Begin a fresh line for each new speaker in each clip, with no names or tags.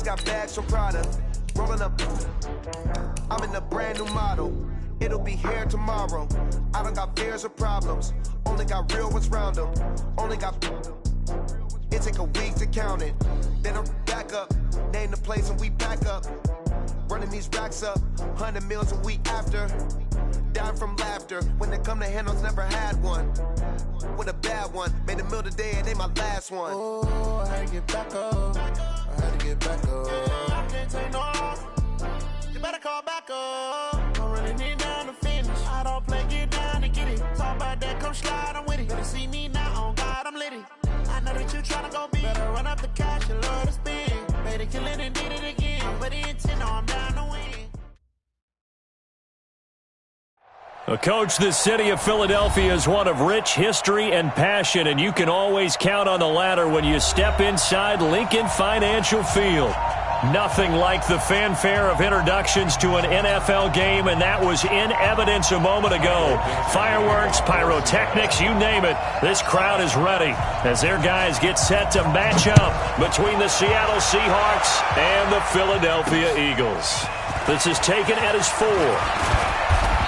got bags from Prada. Rolling up, I'm in a brand new model. It'll be here tomorrow. I don't got fears or problems. Only got real ones round them. Only got. It take a week to count it. Then I'm back up. Name the place and we back up. Running these racks up. 100 meals a week after. Down from laughter. When they come to handles, never had one. With a bad one. Made a meal today and ain't my last one.
Oh, I had to get back up. I had to get back up. I can't take no loss. You better call back up. Don't really need down to finish. I don't play, get down to get it. Talk about that, come slide, I'm with it. Better see me now, on God, I'm litty. I know that you tryna go big. Better run up the cash, you love to spin. Made a killing and did it again. But the intent, no, I'm down to win.
Coach, the city of Philadelphia is one of rich history and passion, and you can always count on the latter when you step inside Lincoln Financial Field. Nothing like the fanfare of introductions to an NFL game, and that was in evidence a moment ago. Fireworks, pyrotechnics, you name it. This crowd is ready as their guys get set to match up between the Seattle Seahawks and the Philadelphia Eagles. This is taken at his 4.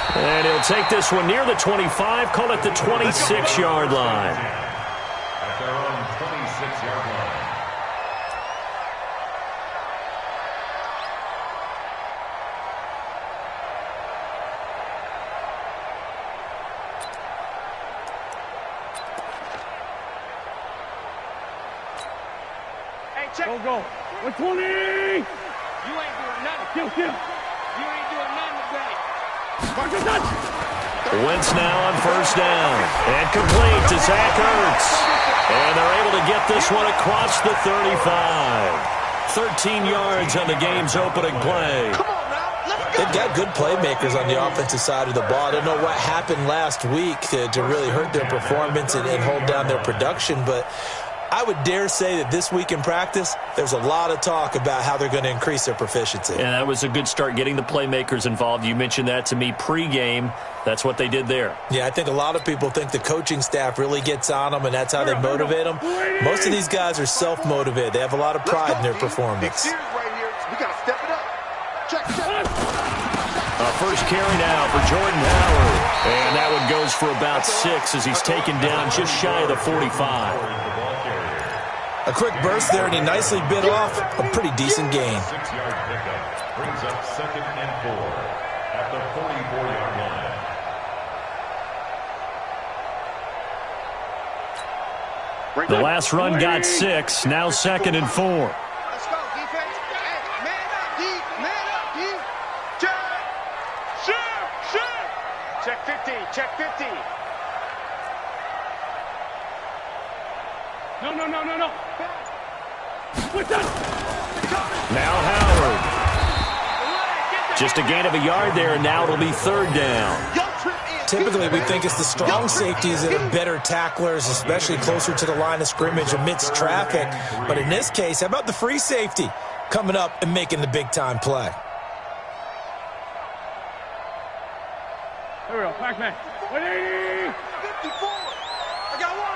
And he'll take this one near the 25, call it the 26-yard line.
At their own 26-yard line.
Hey, check.
Go. 120!
You ain't doing nothing.
Kill.
You ain't doing nothing today.
Wentz now on first down. And complete to Zach Ertz. And they're able to get this one across the 35. 13 yards on the game's opening play.
They've got good playmakers on the offensive side of the ball. I don't know what happened last week to really hurt their performance and hold down their production, but I would dare say that this week in practice, there's a lot of talk about how they're going to increase their proficiency.
And that was a good start, getting the playmakers involved. You mentioned that to me pregame. That's what they did there.
Yeah, I think a lot of people think the coaching staff really gets on them, and that's how they motivate them. Most of these guys are self-motivated. They have a lot of pride in their performance.
We got to step it up. Check.
First carry now for Jordan Howard. And that one goes for about 6 as he's taken down just shy of the 45.
A quick burst there, and he nicely bit off a pretty decent gain.
6-yard pickup brings up 2nd and 4 at the 44-yard line.
The last run got 6, now 2nd and 4.
Let's go, defense. Hey, man up, D. Shoot.
Check 50.
No. What's that?
Now Howard. Just a gain of a yard there, and now it'll be 3rd down.
Typically, we think it's the strong safeties that are better tacklers, especially closer to the line of scrimmage amidst traffic. But in this case, how about the free safety coming up and making the big-time play?
There we go. Back. 180!
54. I got one.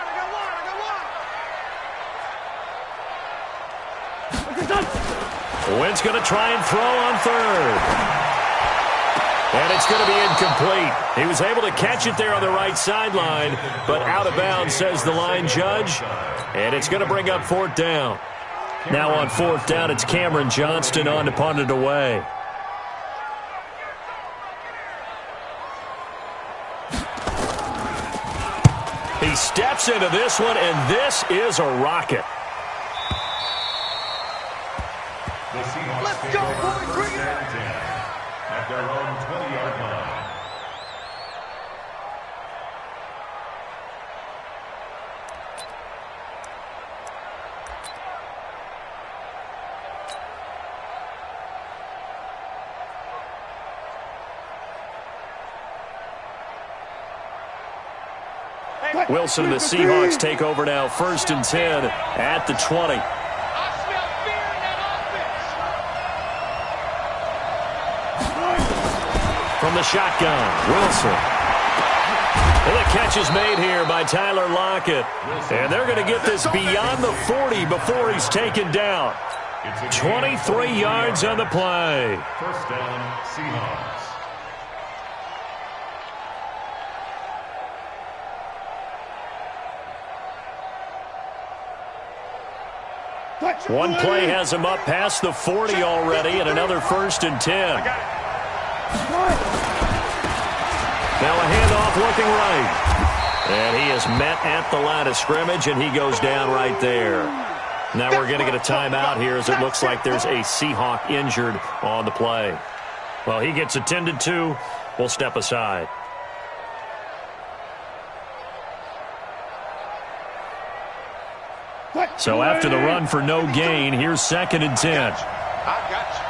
Wentz going to try and throw on 3rd. And it's going to be incomplete. He was able to catch it there on the right sideline, but out of bounds, says the line judge. And it's going to bring up 4th down. Now on 4th down, it's Cameron Johnston on to punt it away. He steps into this one, and this is a rocket.
Let's go, boys. Bring it up.
At their own 20-yard line.
Wilson and the Seahawks take over now, 1st and 10 at the 20. From the shotgun, Wilson. And the catch is made here by Tyler Lockett. And they're going to get this beyond the 40 before he's taken down. 23 yards on the play.
First down, Seahawks.
One play has him up past the 40 already, and another 1st and 10. Now a handoff looking right. And he is met at the line of scrimmage, and he goes down right there. Now we're going to get a timeout here as it looks like there's a Seahawk injured on the play. Well, he gets attended to. We'll step aside. So after the run for no gain, here's 2nd and 10.
I got you.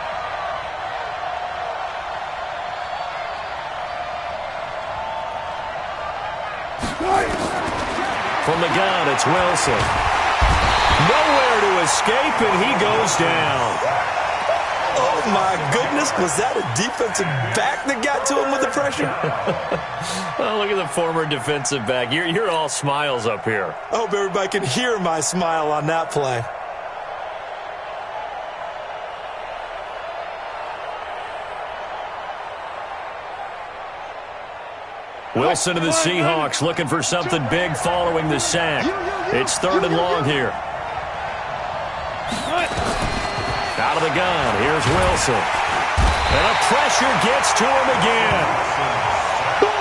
From the gun, it's Wilson. Nowhere to escape, and he goes down.
Oh, my goodness. Was that a defensive back that got to him with the pressure?
Oh, look at the former defensive back. You're all smiles up here.
I hope everybody can hear my smile on that play.
Wilson and the Seahawks looking for something big following the sack. It's 3rd and long here. Out of the gun, here's Wilson. And a pressure gets to him again.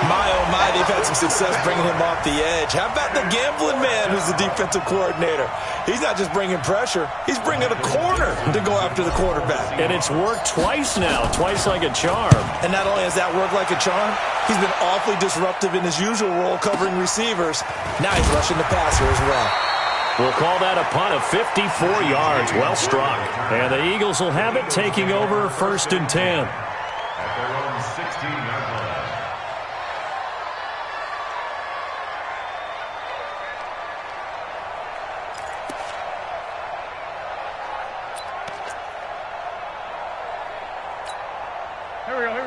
My, oh my, they've had some success bringing him off the edge. How about the gambling man who's the defensive coordinator? He's not just bringing pressure, he's bringing a corner to go after the quarterback.
And it's worked twice now, twice like a charm.
And not only has that worked like a charm, he's been awfully disruptive in his usual role covering receivers. Now he's rushing the passer as well.
We'll call that a punt of 54 yards. Well struck. And the Eagles will have it, taking over 1st and 10.
At their own 16-yard line.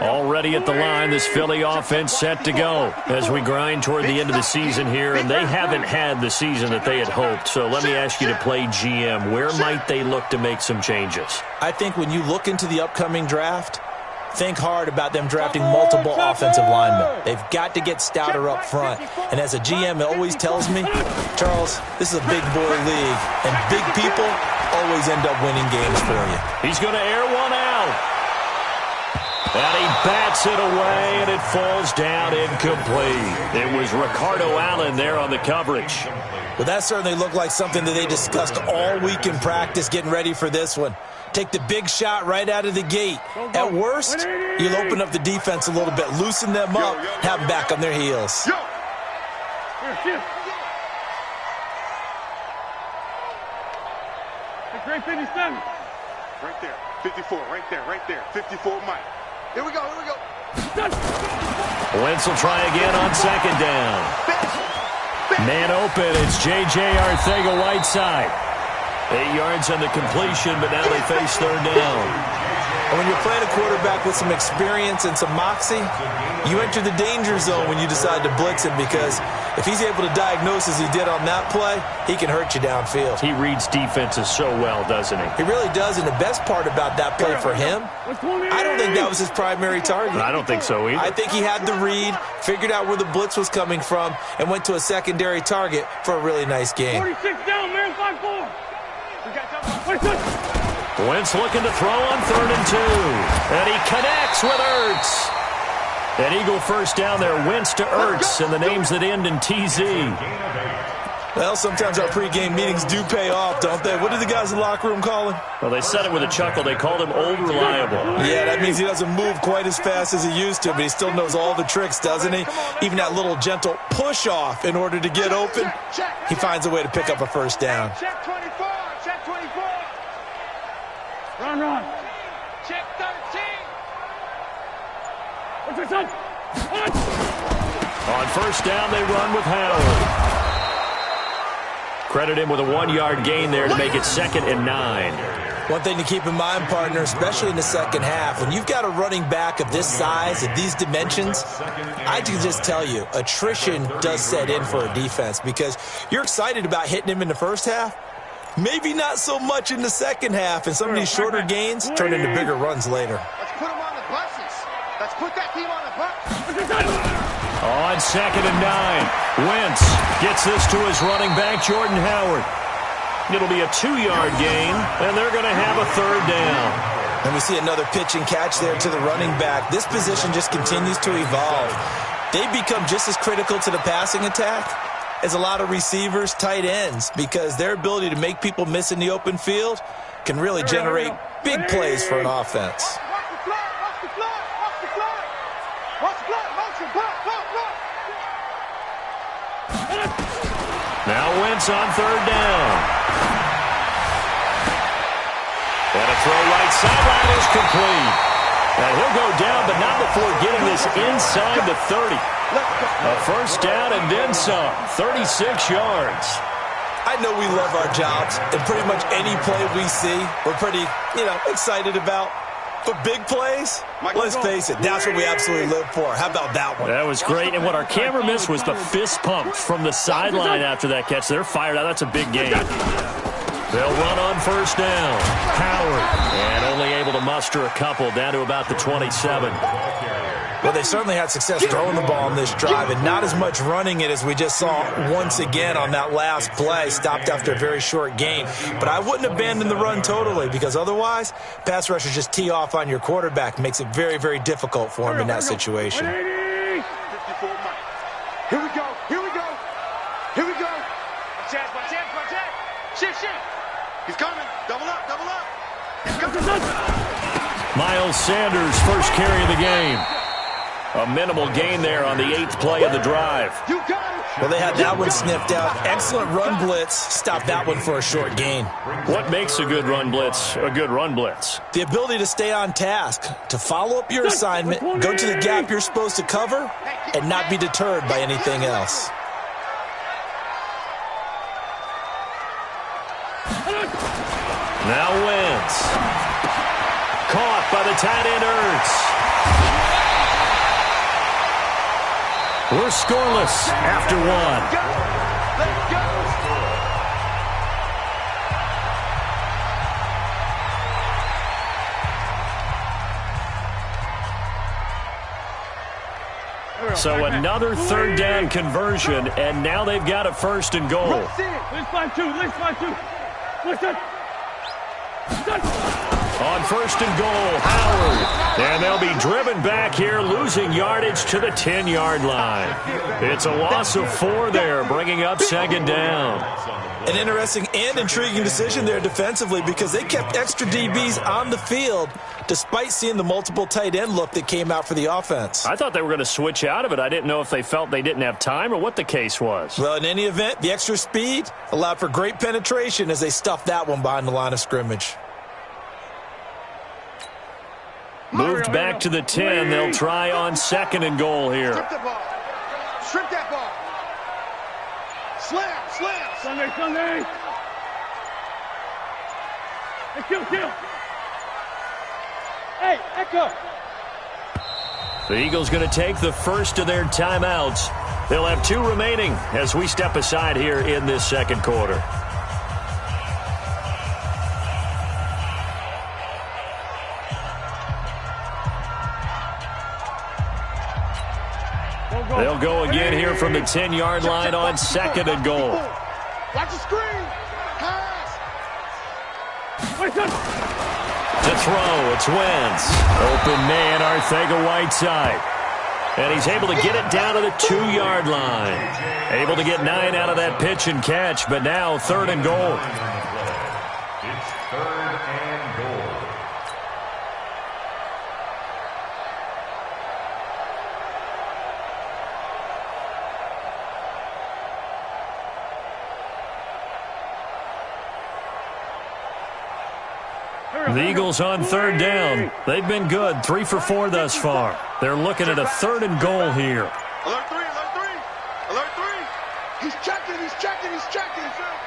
Already
at the line, this Philly offense set to go as we grind toward the end of the season here, and they haven't had the season that they had hoped. So let me ask you to play GM. Where might they look to make some changes?
I think when you look into the upcoming draft, think hard about them drafting multiple offensive linemen. They've got to get stouter up front. And as a GM, it always tells me, Charles, this is a big boy league, and big people always end up winning games for you.
He's going to air one out. And he bats it away, and it falls down incomplete. It was Ricardo Allen there on the coverage.
Well, that certainly looked like something that they discussed all week in practice getting ready for this one. Take the big shot right out of the gate. At worst, you'll open up the defense a little bit, loosen them up, have them back on their heels.
Great 57.
Right there. 54. Right there. 54, Mike. Here we go.
Wentz will try again on 2nd down. Man open, it's J.J. Arcega-Whiteside. 8 yards on the completion, but now they face 3rd down.
And when you're playing a quarterback with some experience and some moxie, you enter the danger zone when you decide to blitz him, because if he's able to diagnose as he did on that play, he can hurt you downfield.
He reads defenses so well, doesn't he?
He really does, and the best part about that play for him, I don't think that was his primary target.
I don't think so either.
I think he had the read, figured out where the blitz was coming from, and went to a secondary target for a really nice game.
46 down, man, 5-4.
Wentz looking to throw on 3rd and 2. And he connects with Ertz. An Eagle first down there, Wentz to Ertz, and the names that end in TZ.
Well, sometimes our pregame meetings do pay off, don't they? What did the guys in the locker room call him?
Well, they said it with a chuckle. They called him Old Reliable.
Yeah, that means he doesn't move quite as fast as he used to, but he still knows all the tricks, doesn't he? Even that little gentle push-off in order to get open, he finds a way to pick up a first down.
Check 24.
Run.
Check 13.
What's your son?
On 1st down, they run with Howard. Credit him with a 1-yard gain there to make it 2nd and 9.
One thing to keep in mind, partner, especially in the second half, when you've got a running back of this size, of these dimensions, I can just tell you, attrition does set in for a defense, because you're excited about hitting him in the first half, Maybe not so much in the second half, and some of these shorter gains turn into bigger runs later.
Let's put them on the buses. Let's put that team on the bus.
On 2nd and 9, Wentz gets this to his running back, Jordan Howard. It'll be a 2-yard gain, and they're going to have a 3rd down.
And we see another pitch and catch there to the running back. This position just continues to evolve. They become just as critical to the passing attack as a lot of receivers, tight ends, because their ability to make people miss in the open field can really generate big plays for an offense.
Now Wentz on 3rd down. And a throw right sideline is complete. And he'll go down, but not before getting this inside the 30. A 1st down and then some. 36 yards.
I know we love our jobs, and pretty much any play we see, we're pretty, excited about. But big plays, let's face it, that's what we absolutely live for. How about that one?
That was great, and what our camera missed was the fist pump from the sideline after that catch. They're fired out. That's a big game. They'll run on 1st down. Howard, and only able to muster a couple down to about the 27.
Well, they certainly had success throwing the ball on this drive, and not as much running it as we just saw once again on that last play, stopped after a very short gain. But I wouldn't abandon the run totally, because otherwise, pass rushers just tee off on your quarterback. Makes it very, very difficult for him in that situation.
54 Mike. Here we go. Here we go. Here we go.
Watch out. Shift.
He's coming. Double up. He's coming.
Miles Sanders, first carry of the game. A minimal gain there on the 8th play of the drive.
You got it.
Well, they had that one sniffed out. Excellent run blitz. Stopped that one for a short gain.
What makes a good run blitz a good run blitz?
The ability to stay on task, to follow up your assignment, go to the gap you're supposed to cover, and not be deterred by anything else.
Now Wentz. Caught by the tight end Ertz. We're scoreless after 1. So another 3rd down conversion, and now they've got a 1st and goal.
Let's find two. Listen.
On 1st and goal, Howard. And they'll be driven back here, losing yardage to the 10-yard line. It's a loss of 4 there, bringing up 2nd down.
An interesting and intriguing decision there defensively, because they kept extra DBs on the field despite seeing the multiple tight end look that came out for the offense.
I thought they were going to switch out of it. I didn't know if they felt they didn't have time or what the case was.
Well, in any event, the extra speed allowed for great penetration as they stuffed that one behind the line of scrimmage.
Moved back to the 10. They'll try on 2nd and goal here.
Strip that ball. Slam.
Sunday. Hey, kill. Hey, Echo.
The Eagles going to take the first of their timeouts. They'll have 2 remaining as we step aside here in this 2nd quarter. They'll go again here from the 10-yard line on 2nd and goal.
Watch the screen. Pass.
To throw, it's Wentz. Open man, Arcega-Whiteside. And he's able to get it down to the 2-yard line. Able to get 9 out of that pitch and catch, but now 3rd and goal.
It's 3rd and goal.
The Eagles on 3rd down. They've been good, 3 for 4 thus far. They're looking at a 3rd and goal here.
Alert 3. He's checking.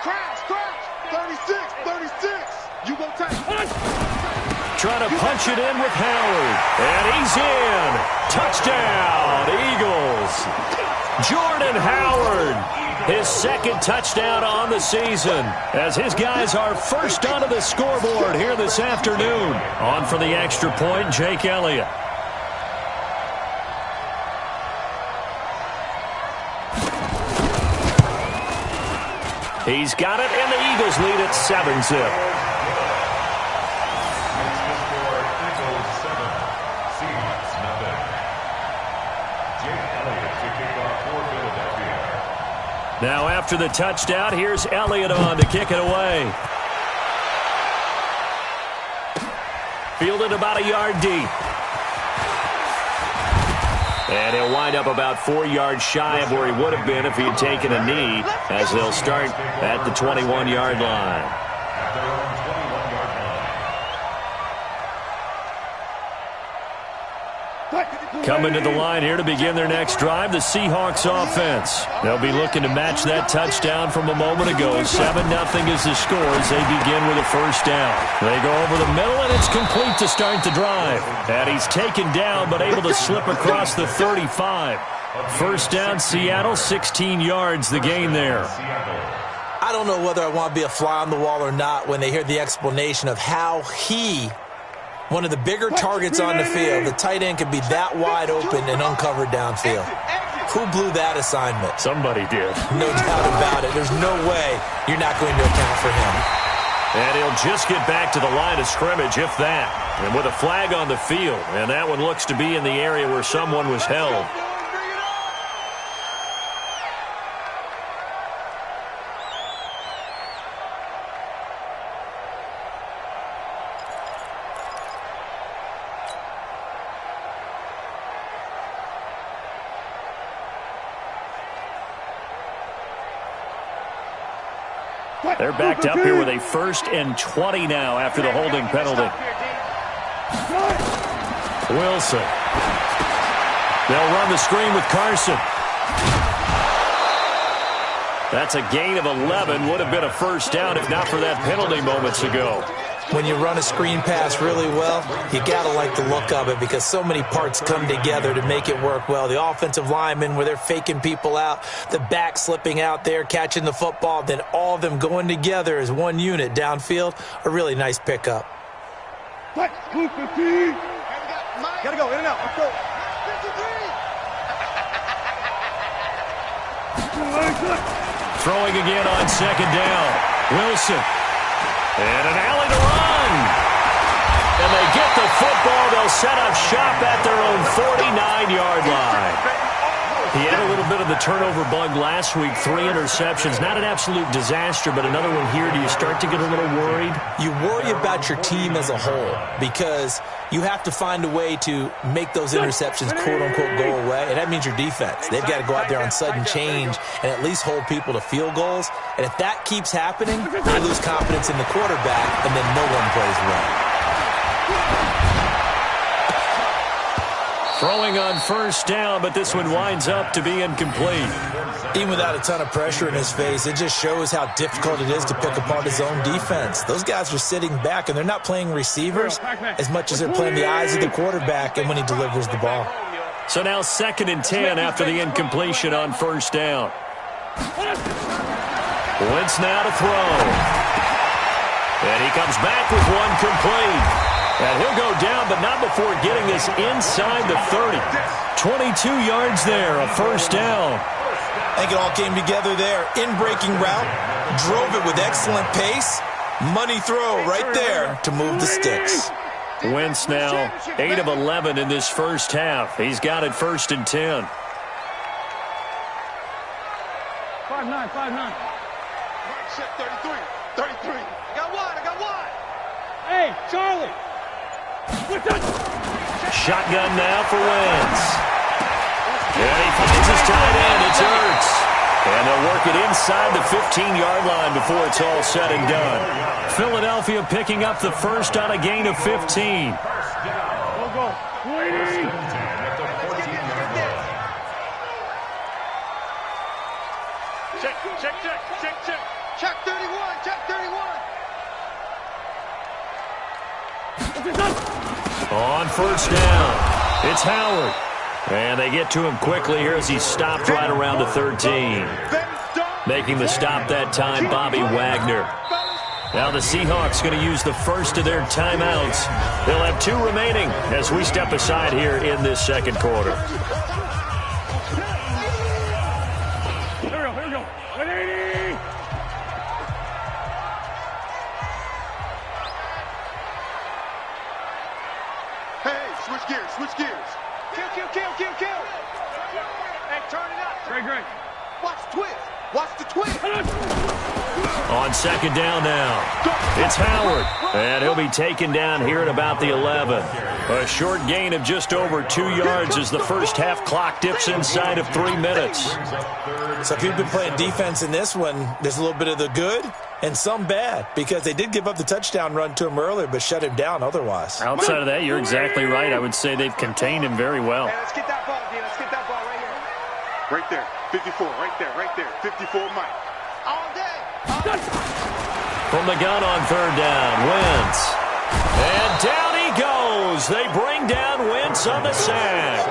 Crash. 36. You go take.
Trying to punch it in with Howard. And he's in. Touchdown, Eagles. Jordan Howard. his second touchdown on the season, as his guys are first onto the scoreboard here this afternoon. On for the extra point, Jake Elliott. He's got it, and the Eagles lead at 7-zip. Now after the touchdown, here's Elliott on to kick it away. Fielded about a yard deep. And he'll wind up about 4 yards shy of where he would have been if he had taken a knee, as they'll start at the 21-yard line. Coming to the line here to begin their next drive, the Seahawks offense. They'll be looking to match that touchdown from a moment ago. 7-0 is the score as they begin with a first down. They go over the middle, and it's complete to start the drive. And he's taken down, but able to slip across the 35. First down, Seattle, 16 yards, the gain there.
I don't know whether I want to be a fly on the wall or not when they hear the explanation of how one of the bigger targets on the field, the tight end could be that wide open and uncovered downfield. Who blew that assignment?
Somebody did.
No doubt about it. There's no way you're not going to account for him.
And he'll just get back to the line of scrimmage, if that. And with a flag on the field, and that one looks to be in the area where someone was held. They're backed up here with a 1st and 20 now after the holding penalty. Wilson. They'll run the screen with Carson. That's a gain of 11. Would have been a first down if not for that penalty moments ago.
When you run a screen pass really well, you got to like the look of it because so many parts come together to make it work well. The offensive linemen, where they're faking people out, the back slipping out there, catching the football, then all of them going together as one unit downfield, a really nice pickup.
Gotta go, in and out. Let's go.
Throwing again on second down. Wilson. And an alley to run. And they get the football. They'll set up shop at their own 49-yard line. He had a little bit of the turnover bug last week. 3 interceptions. Not an absolute disaster, but another one here. Do you start to get a little worried?
You worry about your team as a whole because you have to find a way to make those interceptions, quote-unquote, go away. And that means your defense. They've got to go out there on sudden change and at least hold people to field goals. And if that keeps happening, they lose confidence in the quarterback, and then no one plays well.
Throwing on first down, but this one winds up to be incomplete.
Even without a ton of pressure in his face, it just shows how difficult it is to pick apart his own defense. Those guys are sitting back, and they're not playing receivers as much as they're playing the eyes of the quarterback and when he delivers the ball.
So now 2nd and 10 after the incompletion on first down. Wentz now to throw. And he comes back with one complete. And he'll go down, but not before getting this inside the 30. 22 yards there, a first down.
I think it all came together there. In-breaking route, drove it with excellent pace. Money throw right there to move the sticks.
Wentz now 8 of 11 in this first half. He's got it 1st and 10.
5-9, 5-9.
Shit, 33. I got one.
Hey, Charlie.
Shotgun now for Wentz. And he finds his tight end. It's Ertz. And they'll work it inside the 15-yard line before it's all said and done. Philadelphia picking up the first on a gain of 15.
Go. Waiting.
Check 31.
On first down, it's Howard. And they get to him quickly here as he's stopped right around the 13. Making the stop that time, Bobby Wagner. Now the Seahawks going to use the first of their timeouts. They'll have 2 remaining as we step aside here in this second quarter.
Here we go. 180.
Hey, switch gears. Kill. Hey, turn it up.
Great.
Watch the twist.
On second down now, it's Howard, and he'll be taken down here at about the 11. A short gain of just over 2 yards as the first half clock dips inside of 3 minutes.
So if you've been playing defense in this one, there's a little bit of the good and some bad, because they did give up the touchdown run to him earlier, but shut him down otherwise.
Outside of that, you're exactly right. I would say they've contained him very well.
Hey, let's get that ball, D. Let's get that ball right here. Right there. 54. Right there. 54 Mike. All day.
From the gun on third down, Wentz. And down he goes. They bring down Wentz on the sack.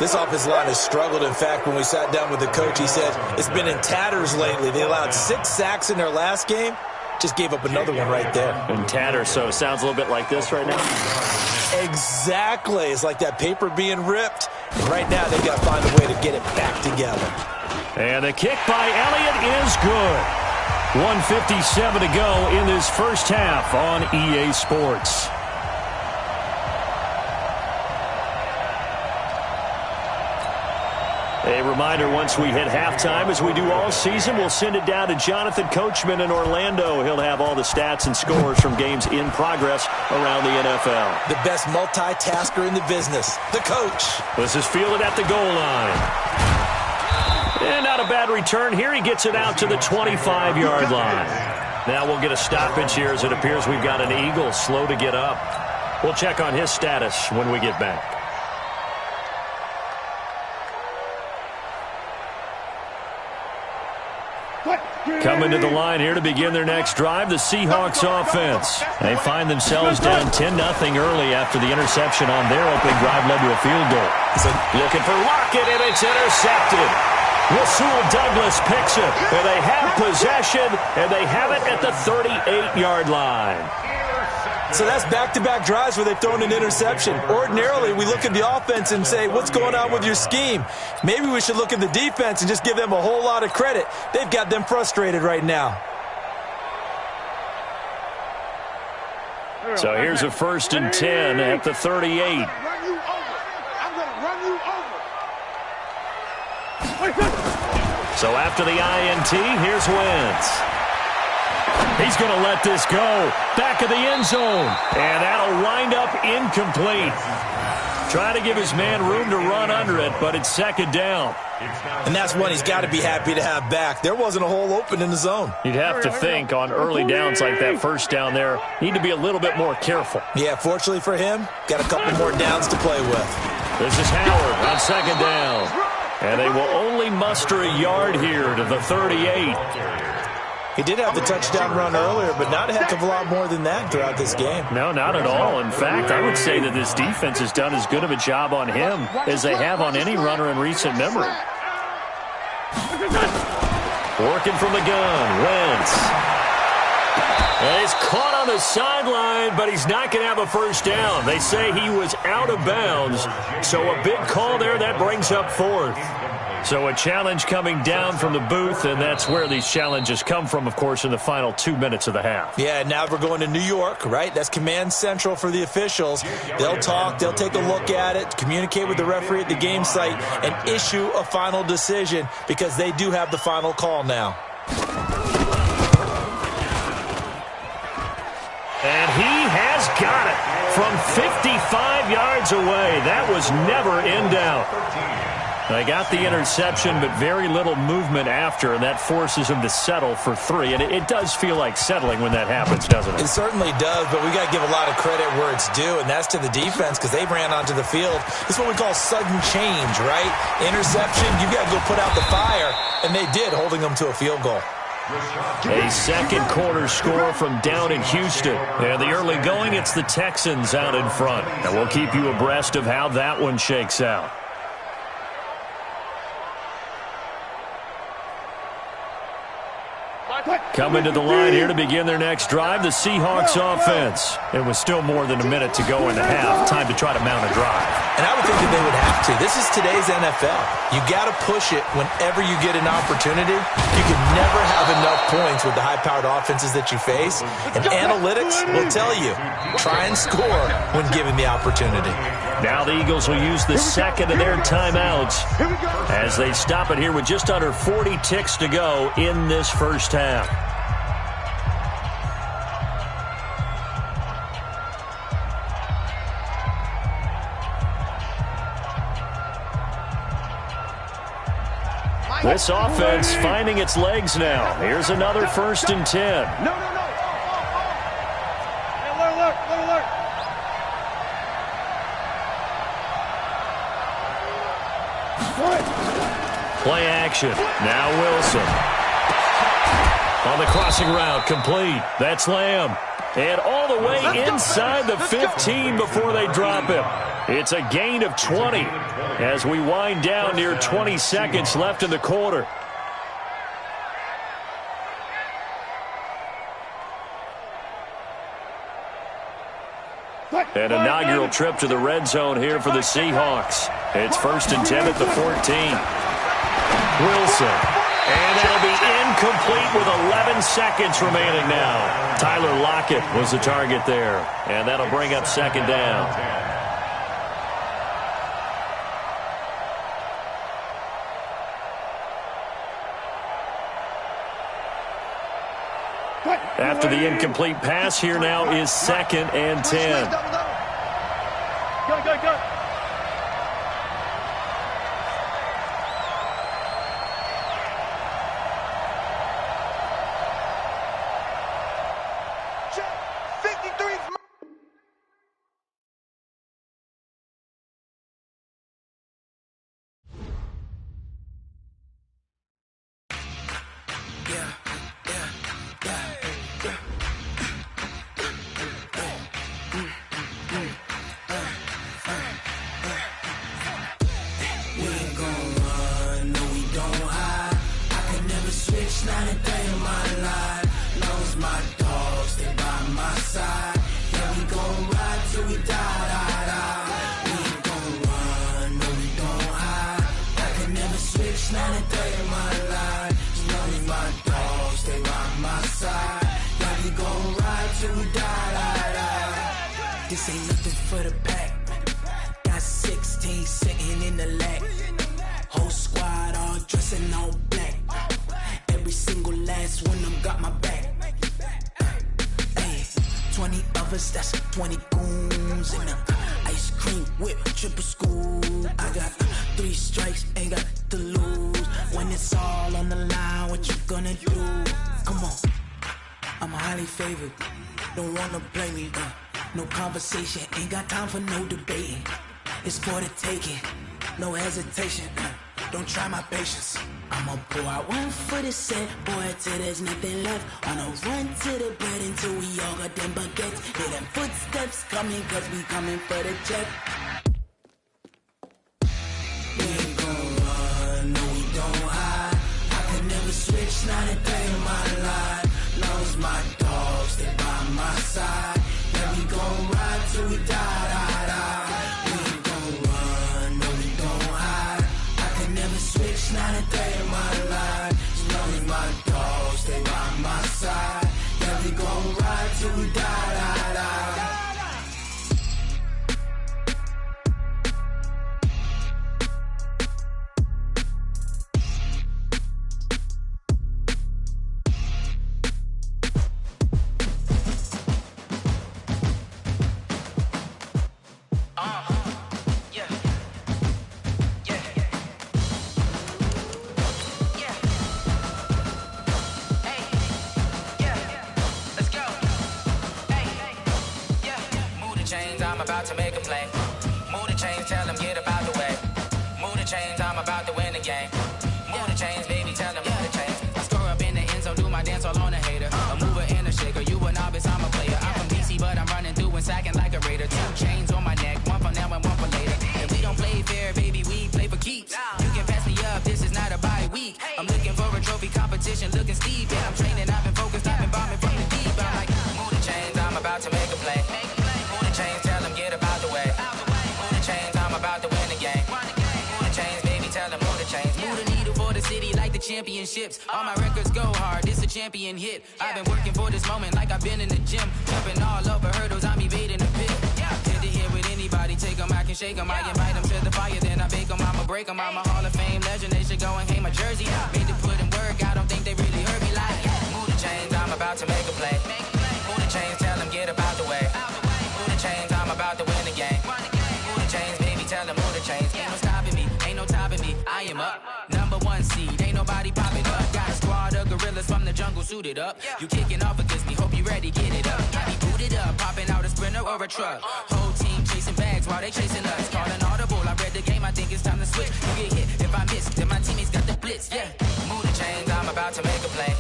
This offensive line has struggled. In fact, when we sat down with the coach, he said it's been in tatters lately. They allowed 6 sacks in their last game. Just gave up another one right there.
In tatters, so it sounds a little bit like this right now.
Exactly. It's like that paper being ripped. And right now, they got to find a way to get it back together.
And the kick by Elliott is good. 1:57 to go in this first half on EA Sports. A reminder, once we hit halftime, as we do all season, we'll send it down to Jonathan Coachman in Orlando. He'll have all the stats and scores from games in progress around the NFL.
The best multitasker in the business, the coach.
This is fielded at the goal line. And not a bad return here. He gets it out to the 25-yard line. Now we'll get a stoppage here as it appears we've got an Eagle slow to get up. We'll check on his status when we get back. Coming to the line here to begin their next drive, the Seahawks offense. They find themselves down 10-0 early after the interception on their opening drive led to a field goal. Looking for Lockett, and it's intercepted. Rasul Douglas picks it, and they have possession, and they have it at the 38-yard line.
So that's back-to-back drives where they've thrown an interception. Ordinarily, we look at the offense and say, what's going on with your scheme? Maybe we should look at the defense and just give them a whole lot of credit. They've got them frustrated right now.
So here's a 1st and 10 at the 38.
I'm gonna run you over.
So after the INT, here's Wentz. He's going to let this go. Back of the end zone. And that'll wind up incomplete. Trying to give his man room to run under it, but it's second down.
And that's one he's got to be happy to have back. There wasn't a hole open in the zone.
You'd have to think on early downs like that first down there, need to be a little bit more careful.
Yeah, fortunately for him, got a couple more downs to play with.
This is Howard on second down. And they will only muster a yard here to the 38.
He did have the touchdown run earlier, but not a heck of a lot more than that throughout this game.
No, not at all. In fact, I would say that this defense has done as good of a job on him as they have on any runner in recent memory. Working from the gun, Wentz. And he's caught on the sideline, but he's not going to have a first down. They say he was out of bounds, so a big call there. That brings up 4th. So a challenge coming down from the booth, and that's where these challenges come from, of course, in the final 2 minutes of the half.
Yeah, now we're going to New York, right? That's command central for the officials. They'll talk, they'll take a look at it, communicate with the referee at the game site, and issue a final decision because they do have the final call now.
And he has got it from 55 yards away. That was never in doubt. They got the interception, but very little movement after, and that forces him to settle for 3. And it does feel like settling when that happens, doesn't it?
It certainly does, but we got to give a lot of credit where it's due, and that's to the defense because they ran onto the field. This is what we call sudden change, right? Interception, you got to go put out the fire, and they did, holding them to a field goal.
A second quarter score from down in Houston. And the early going, it's the Texans out in front. And we'll keep you abreast of how that one shakes out. Coming to the line here to begin their next drive, the Seahawks offense. It was still more than a minute to go in the half. Time to try to mount a drive.
And I would think that they would have to. This is today's NFL. You got to push it whenever you get an opportunity. You can never have enough points with the high-powered offenses that you face. And analytics will tell you, try and score when given the opportunity.
Now the Eagles will use the second of their timeouts as they stop it here with just under 40 ticks to go in this first half. This offense finding its legs now. Here's another 1st and 10.
No. Hey, look.
Play action. Now Wilson. On the crossing route, complete. That's Lamb. And all the way inside the 15 before they drop him. It's a gain of 20 as we wind down near 20 seconds left in the quarter. An inaugural trip to the red zone here for the Seahawks. It's 1st and 10 at the 14. Wilson. And that'll be incomplete with 11 seconds remaining now. Tyler Lockett was the target there. And that'll bring up 2nd down. After the incomplete pass, here now is 2nd and 10.
Go.
This ain't nothing for the pack. Got 16 sitting in the lap. Whole squad all dressing all black. Every single last one of them got my back. Hey, 20 of us, that's 20 goons in the ice cream whip, triple school. I got 3 strikes, ain't got to lose. When it's all on the line, what you gonna do? Come on, I'm highly favored. Don't wanna play me, no conversation, ain't got time for no debating. It's for the taking, no hesitation. Don't try my patience. I'ma pull out one for the set, boy, till there's nothing left. On a run to the bread until we all got them baguettes. Hear them footsteps coming, cause we coming for the check. We ain't gon' run, no we don't hide. I could never switch, not a day in my life. Long as my dogs, they by my side. Yeah, we gon' ride till we die. We ain't gon' run, no we don't hide. I could never switch, not a day in my life. As long as my dogs, they by my side. Yeah, we gon' ride till we die. championships. All my records go hard, this a champion hit. I've been working for this moment like I've been in the gym. Jumping all over hurdles, I'm evading the pit. Head to head with anybody, take them, I can shake them. I invite them to the fire, then I bake them, I'ma break them. I'm a Hall of Fame legend, they should go and hang my jersey. Made to put in work, I don't think they really heard me like. Move the chains, I'm about to make a play. Move the chains, tell them get up out the way. Move the chains, I'm about to win the game. Move the chains, baby, tell them move the chains. Ain't no stopping me, ain't no topping me. I am up, #1 seed, ain't nobody popping up. Got a squad of gorillas from the jungle suited up. You kicking off against me, hope you ready, get it up. Got me booted up, popping out a Sprinter or a truck. Whole team chasing bags while they chasing us. Call an audible, I read the game, I think it's time to switch. You get hit, if I miss, then my teammates got the blitz, yeah. Move the chains, I'm about to make a play.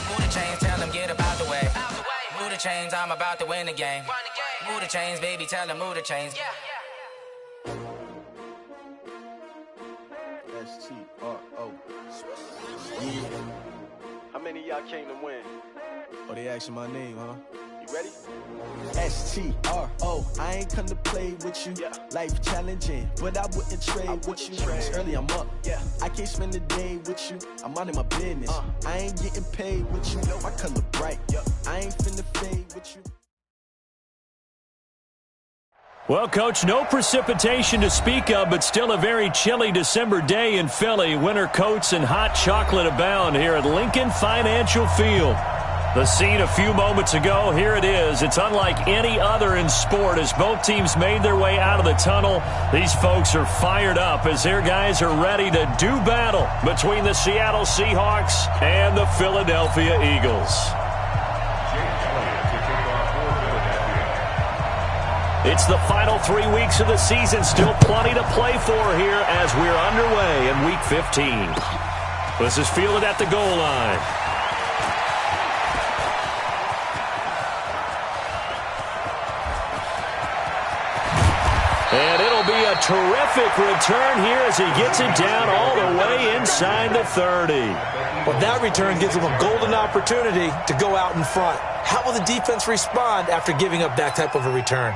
Move the chains, tell them get up out the way. Move the chains, I'm about to win the game. Move the chains, baby, tell them move the chains.
S-T-R-O. Yeah. How many of y'all came to win? Oh, they asking my name, huh? You ready? S-T-R-O. I ain't come to play with you. Life challenging, but I wouldn't trade with you. It's early, I'm up. I can't spend the day with you. I'm out of my business. I ain't getting paid with you. My color bright. I ain't finna fade with you.
Well, Coach, no precipitation to speak of, but still a very chilly December day in Philly. Winter coats and hot chocolate abound here at Lincoln Financial Field. The scene a few moments ago, here it is. It's unlike any other in sport as both teams made their way out of the tunnel. These folks are fired up as their guys are ready to do battle between the Seattle Seahawks and the Philadelphia Eagles. It's the final 3 weeks of the season. Still plenty to play for here as we're underway in Week 15. This is fielded at the goal line. And it'll be a terrific return here as he gets it down all the way inside the 30.
Well, that return gives them a golden opportunity to go out in front. How will the defense respond after giving up that type of a return?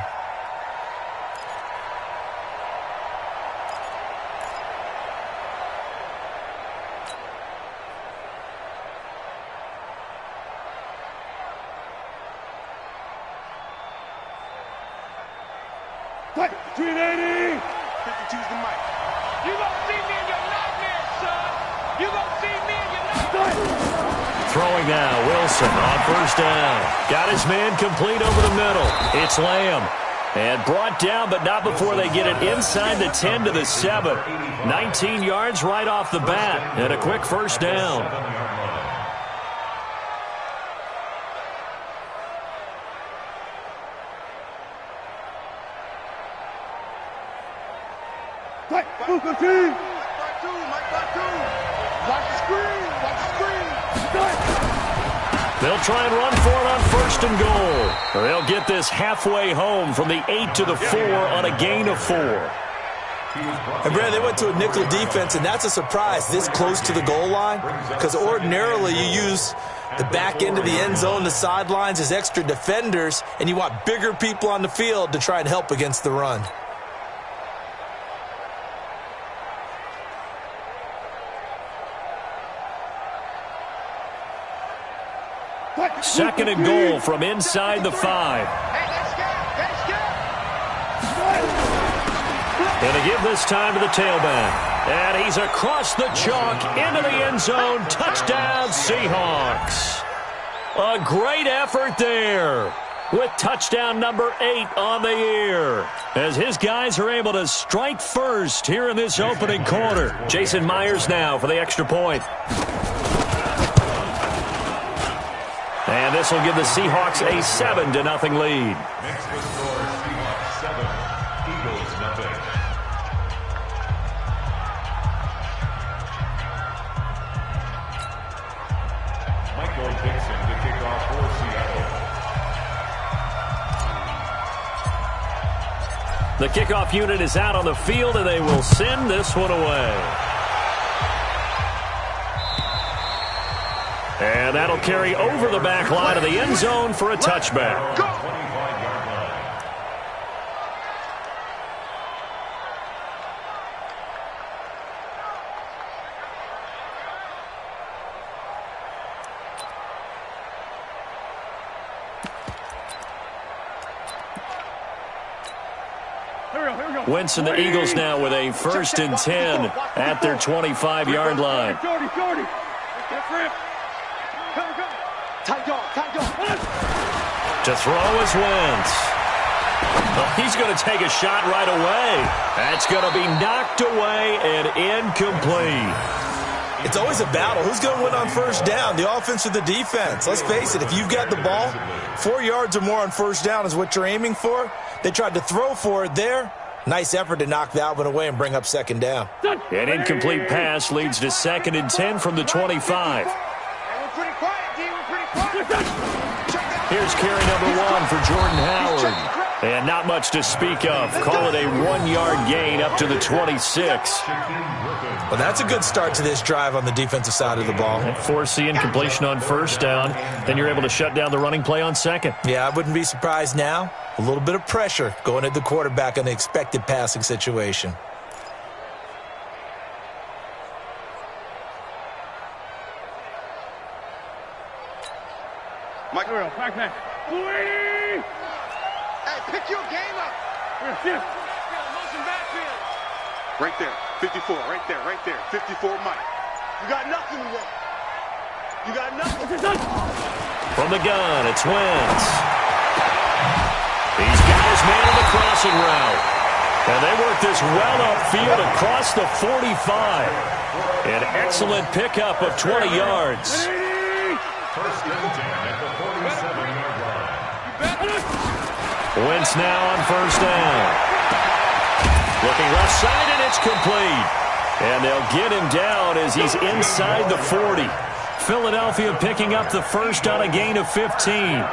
Cut, 380.
52's the mic.
You gonna see me in your nightmares, son. You gonna see me in your nightmares.
Throwing now, Wilson on first down. Got his man complete over the middle. It's Lamb. And brought down, but not before they get it inside the 10 to the 7. 19 yards right off the bat. And a quick first down.
Mike, Mike, watch the screen.
They'll try and run for it on first and goal. They'll get this halfway home from the 8 to the 4 on a gain of 4.
And Brad, they went to a nickel defense, and that's a surprise this close to the goal line, because ordinarily you use the back end of the end zone, the sidelines as extra defenders, and you want bigger people on the field to try and help against the run.
Second and goal from inside the 5. And to give this time to the tailback. And he's across the chalk into the end zone. Touchdown, Seahawks. A great effort there with touchdown number 8 on the year. As his guys are able to strike first here in this opening quarter. Jason Myers now for the extra point. And this will give the Seahawks a 7-0 lead.
Next to score, Seahawks 7, Eagles 0. Michael Dixon to kick off for Seattle.
The kickoff unit is out on the field, and they will send this one away. And that'll carry over the back line of the end zone for a touchback.
25-yard line.
Wentz and the Eagles now with a 1st and 10 at their 25-yard line. To throw is Wentz. Well, he's going to take a shot right away. That's going to be knocked away and incomplete.
It's always a battle. Who's going to win on 1st down, the offense or the defense? Let's face it, if you've got the ball, 4 yards or more on 1st down is what you're aiming for. They tried to throw for it there. Nice effort to knock that one away and bring up 2nd down.
An incomplete pass leads to 2nd and 10 from the 25. Here's carry number 1 for Jordan Howard. And not much to speak of. Call it a 1-yard gain up to the 26.
Well, that's a good start to this drive on the defensive side of the ball.
Force the incompletion on 1st down. Then you're able to shut down the running play on 2nd.
Yeah, I wouldn't be surprised now. A little bit of pressure going at the quarterback on the expected passing situation.
Mike.
Back.
Hey, pick your game up.
Motion backfield.
Right there. 54. Right there. 54, Mike. You got nothing today. You got nothing.
From the gun, it's Wentz. He's got his man on the crossing route. And they work this well upfield across the 45. An excellent pickup of 20 yards.
1st and 10 at the 47-yard line.
Wentz now on 1st down. Looking left side, and it's complete. And they'll get him down as he's inside the 40. Philadelphia picking up the 1st on a gain of 15.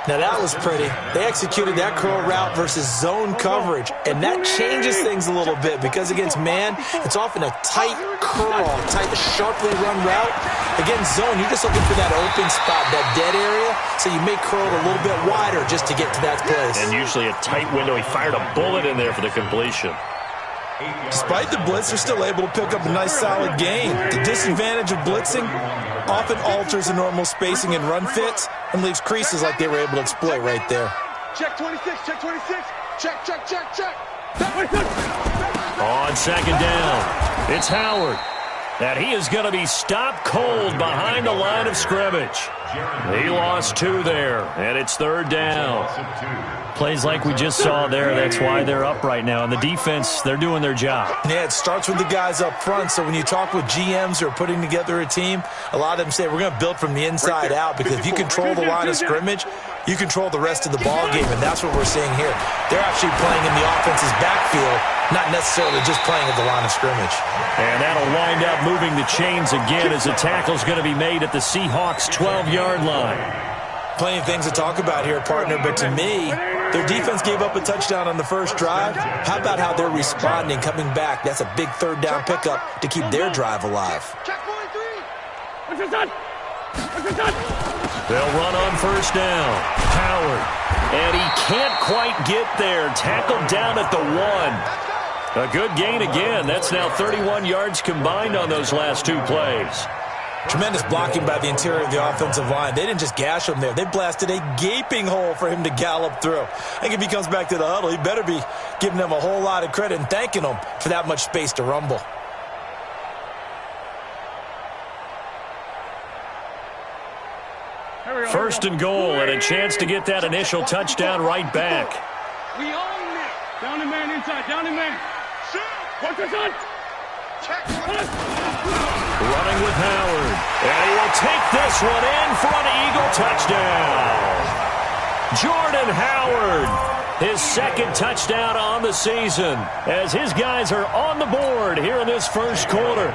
Now, that was pretty. They executed that curl route versus zone coverage, and that changes things a little bit because against man, it's often a tight curl, tight, sharply run route. Against zone, you're just looking for that open spot, that dead area, so you may curl it a little bit wider just to get to that place.
And usually a tight window. He fired a bullet in there for the completion.
Despite the blitz, they're still able to pick up a nice solid gain. The disadvantage of blitzing often alters the normal spacing and run fits and leaves creases like they were able to exploit right there.
Check 26. Check 26. Check.
On 2nd down, it's Howard. And he is going to be stopped cold behind the line of scrimmage. He lost 2 there, and it's 3rd down. Plays like we just saw there, that's why they're up right now. And the defense, they're doing their job.
Yeah, it starts with the guys up front. So when you talk with GMs who are putting together a team, a lot of them say we're going to build from the inside out because if you control the line of scrimmage, you control the rest of the ball game, and that's what we're seeing here. They're actually playing in the offense's backfield, not necessarily just playing at the line of scrimmage.
And that'll wind up moving the chains again as a tackle's going to be made at the Seahawks' 12-yard line.
Plenty of things to talk about here, partner, but to me, their defense gave up a touchdown on the 1st drive. How about how they're responding, coming back? That's a big 3rd down pickup to keep their drive alive.
Check 43.
They'll run on 1st down. Howard. And he can't quite get there. Tackled down at the 1. A good gain again. That's now 31 yards combined on those last 2 plays.
Tremendous blocking by the interior of the offensive line. They didn't just gash him there. They blasted a gaping hole for him to gallop through. I think if he comes back to the huddle, he better be giving them a whole lot of credit and thanking them for that much space to rumble.
First and goal and a chance to get that initial touchdown right back.
We own it. Down the man inside. Down the man. What's this on?
Running with Howard. And he will take this one in for an Eagle touchdown. Jordan Howard, his 2nd touchdown on the season as his guys are on the board here in this 1st quarter.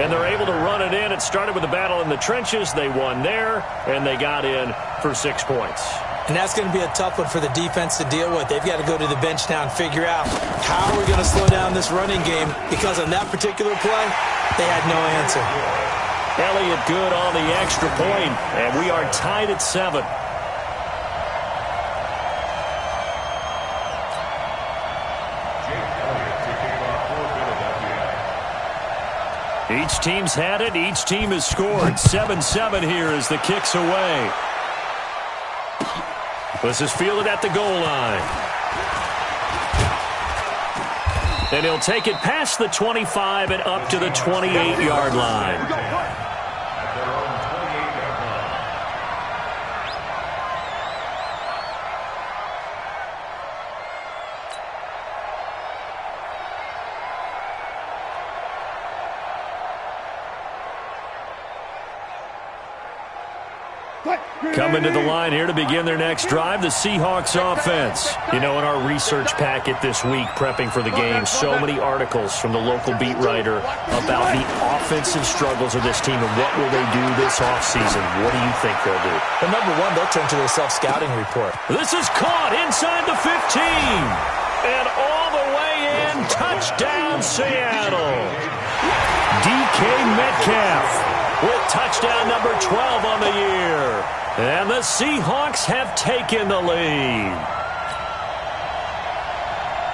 And they're able to run it in. It started with a battle in the trenches. They won there, and they got in for 6 points.
And that's going to be a tough one for the defense to deal with. They've got to go to the bench now and figure out how are we going to slow down this running game, because on that particular play, they had no answer.
Elliott good on the extra point, and we are tied at 7. Each team's had it. Each team has scored. 7-7 here as the kick's away. This is fielded at the goal line. And he'll take it past the 25 and up to the 28-yard line. Coming to the line here to begin their next drive, the Seahawks offense. You know, in our research packet this week, prepping for the game, so many articles from the local beat writer about the offensive struggles of this team and what will they do this offseason. What do you think they'll do?
Well, number one, they'll turn to their self-scouting report.
This is caught inside the 15. And all the way in, touchdown Seattle. DK Metcalf with touchdown number 12 on the year. And the Seahawks have taken the lead.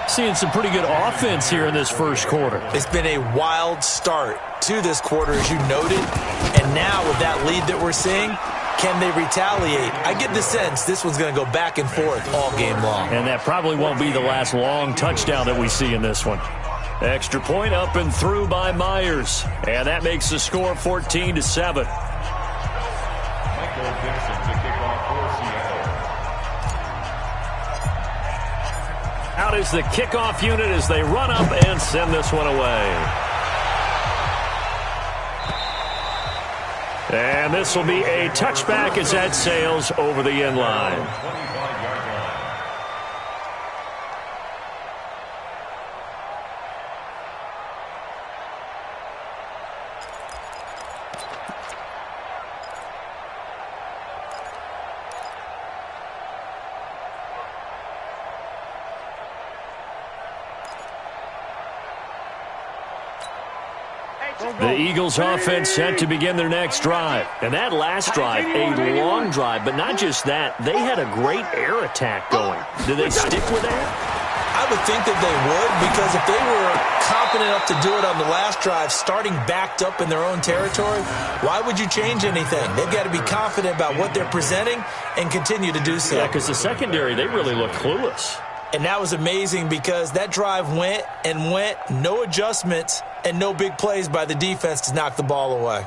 Seeing some pretty good offense here in this first quarter.
It's been a wild start to this quarter, as you noted. And now with that lead that we're seeing, can they retaliate? I get the sense this one's going to go back and forth all game long.
And that probably won't be the last long touchdown that we see in this one. Extra point up and through by Myers. And that makes the score 14-7. Out is the kickoff unit as they run up and send this one away. And this will be a touchback as that sails over the end line. The Eagles offense set to begin their next drive. And that last drive, a long drive, but not just that. They had a great air attack going. Do they stick with that?
I would think that they would, because if they were confident enough to do it on the last drive, starting backed up in their own territory, why would you change anything? They've got to be confident about what they're presenting and continue to do so.
Yeah, because the secondary, they really look clueless.
And that was amazing because that drive went and went, no adjustments, and no big plays by the defense to knock the ball away.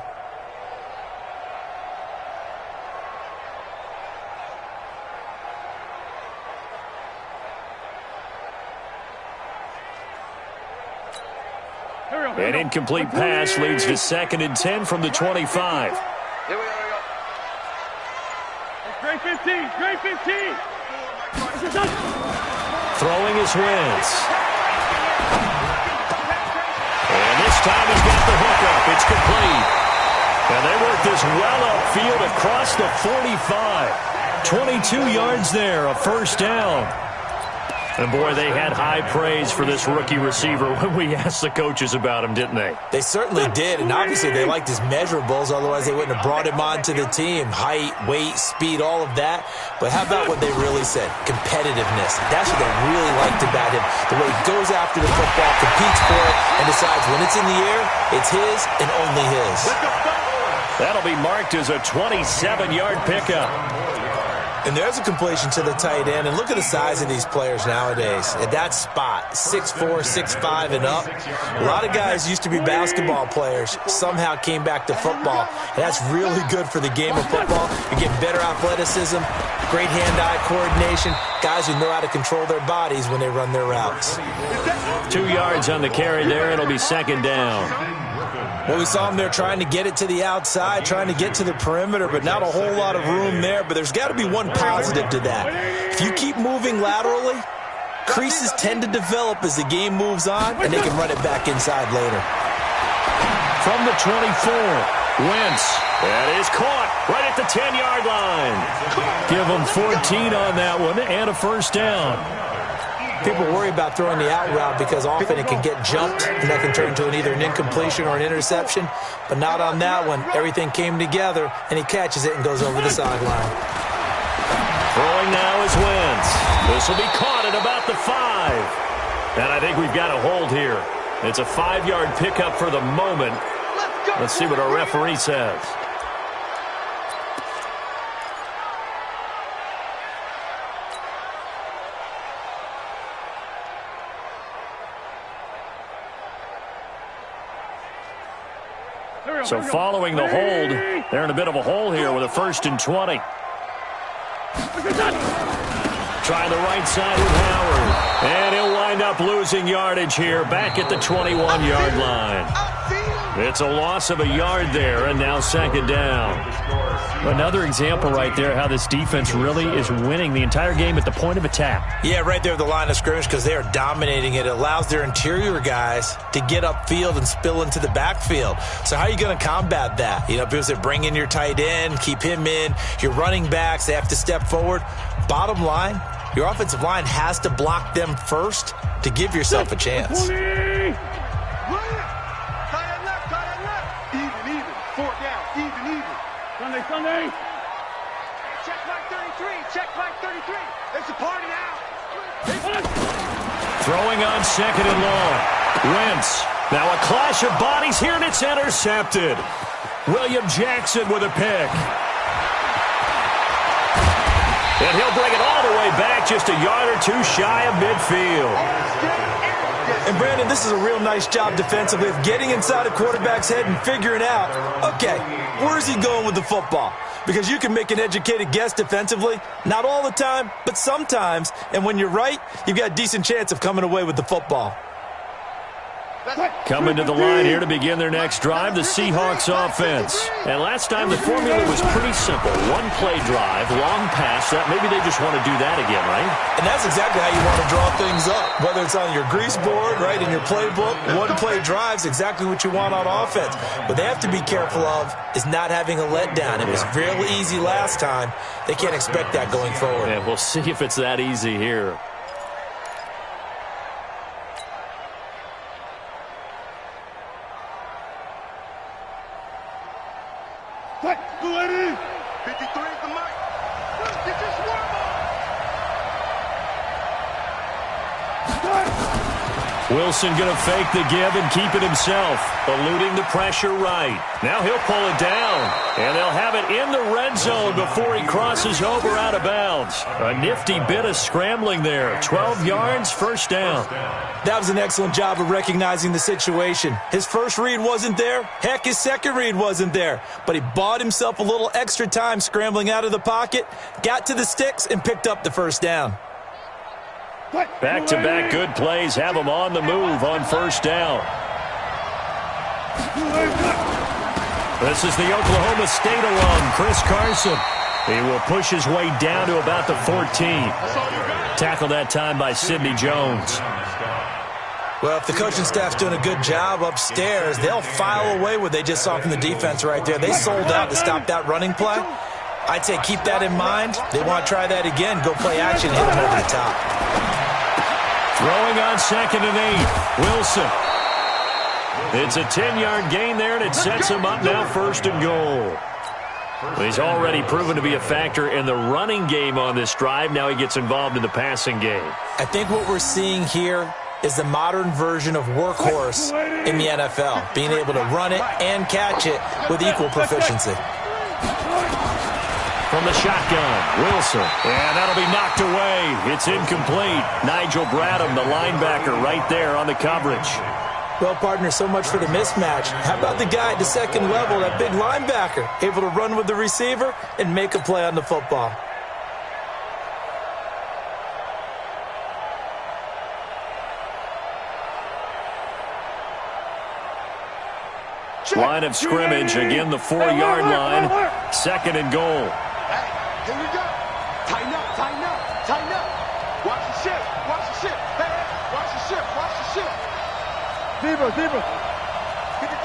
An incomplete pass leads to 2nd and 10 from the 25.
Here we go. Great 15, great 15.
Throwing his Wentz. And this time he's got the hook up. It's complete. And they work this well upfield across the 45. 22 yards there, a first down. And, boy, they had high praise for this rookie receiver when we asked the coaches about him, didn't they?
They certainly did, and obviously they liked his measurables, otherwise they wouldn't have brought him onto the team. Height, weight, speed, all of that. But how about what they really said? Competitiveness. That's what they really liked about him. The way he goes after the football, competes for it, and decides when it's in the air, it's his and only his.
That'll be marked as a 27-yard pickup.
And there's a completion to the tight end. And look at the size of these players nowadays. At that spot, 6'4", 6'5", and up. A lot of guys used to be basketball players, somehow came back to football. And that's really good for the game of football. You get better athleticism, great hand-eye coordination, guys who know how to control their bodies when they run their routes.
2 yards on the carry there. It'll be 2nd down.
Well, we saw him there trying to get it to the outside, trying to get to the perimeter, but not a whole lot of room there. But there's got to be one positive to that. If you keep moving laterally, creases tend to develop as the game moves on, and they can run it back inside later.
From the 24, Wentz. That is caught right at the 10-yard line. Give them 14 on that one and a first down.
People worry about throwing the out route because often it can get jumped, and that can turn into either an incompletion or an interception. But not on that one. Everything came together, and he catches it and goes over the sideline.
Throwing now is Wentz. This will be caught at about the 5. And I think we've got a hold here. It's a 5-yard pickup for the moment. Let's see what our referee says. So following the hold, they're in a bit of a hole here with a 1st and 20. Try the right side with Howard. And he'll wind up losing yardage here back at the 21-yard line. It's a loss of a yard there, and now 2nd down. Another example right there how this defense really is winning the entire game at the point of attack.
Yeah, right there at the line of scrimmage because they are dominating it. It allows their interior guys to get upfield and spill into the backfield. So how are you going to combat that? You know, people say bring in your tight end, keep him in. Your running backs, they have to step forward. Bottom line, your offensive line has to block them first to give yourself a chance.
Sunday. Check mark 33. Check mark 33. It's a party now.
Throwing on 2nd and long. Wentz. Now a clash of bodies here, and it's intercepted. William Jackson with a pick. And he'll bring it all the way back, just a yard or two shy of midfield.
And, Brandon, this is a real nice job defensively of getting inside a quarterback's head and figuring out, okay, where's he going with the football? Because you can make an educated guess defensively, not all the time, but sometimes. And when you're right, you've got a decent chance of coming away with the football.
Coming to the line here to begin their next drive, the Seahawks offense. And last time the formula was pretty simple. One-play drive, long pass. Maybe they just want to do that again, right?
And that's exactly how you want to draw things up. Whether it's on your grease board, right, in your playbook, one-play drive's exactly what you want on offense. What they have to be careful of is not having a letdown. It was real easy last time. They can't expect that going forward.
Yeah, we'll see if it's that easy here.
What? 53 is the mic. Get your swarm on.
Wilson going to fake the give and keep it himself, eluding the pressure right. Now he'll pull it down, and they'll have it in the red zone before he crosses over out of bounds. A nifty bit of scrambling there. 12 yards, 1st down.
That was an excellent job of recognizing the situation. His first read wasn't there. Heck, his second read wasn't there. But he bought himself a little extra time scrambling out of the pocket, got to the sticks, and picked up the 1st down.
Back-to-back good plays have him on the move on 1st down. This is the Oklahoma State alum, Chris Carson. He will push his way down to about the 14. Tackled that time by Sidney Jones.
Well, if the coaching staff's doing a good job upstairs, they'll file away what they just saw from the defense right there. They sold out to stop that running play. I'd say keep that in mind. They want to try that again, go play action, hit them over the top.
Throwing on 2nd and 8. Wilson. It's a 10-yard gain there, and it sets him up now 1st and goal. He's already proven to be a factor in the running game on this drive. Now he gets involved in the passing game.
I think what we're seeing here is the modern version of workhorse in the NFL, being able to run it and catch it with equal proficiency.
From the shotgun, Wilson. And that'll be knocked away. It's incomplete. Nigel Bradham, the linebacker, right there on the coverage.
Well, partner, so much for the mismatch. How about the guy at the second level, that big linebacker, able to run with the receiver and make a play on the football?
Line of scrimmage, again the 4-yard line. 2nd and goal.
Hey, here we go. Tighten up, tighten up, tighten up. Watch the ship, watch the ship. Hey, watch the ship, watch the ship. Zebra. 53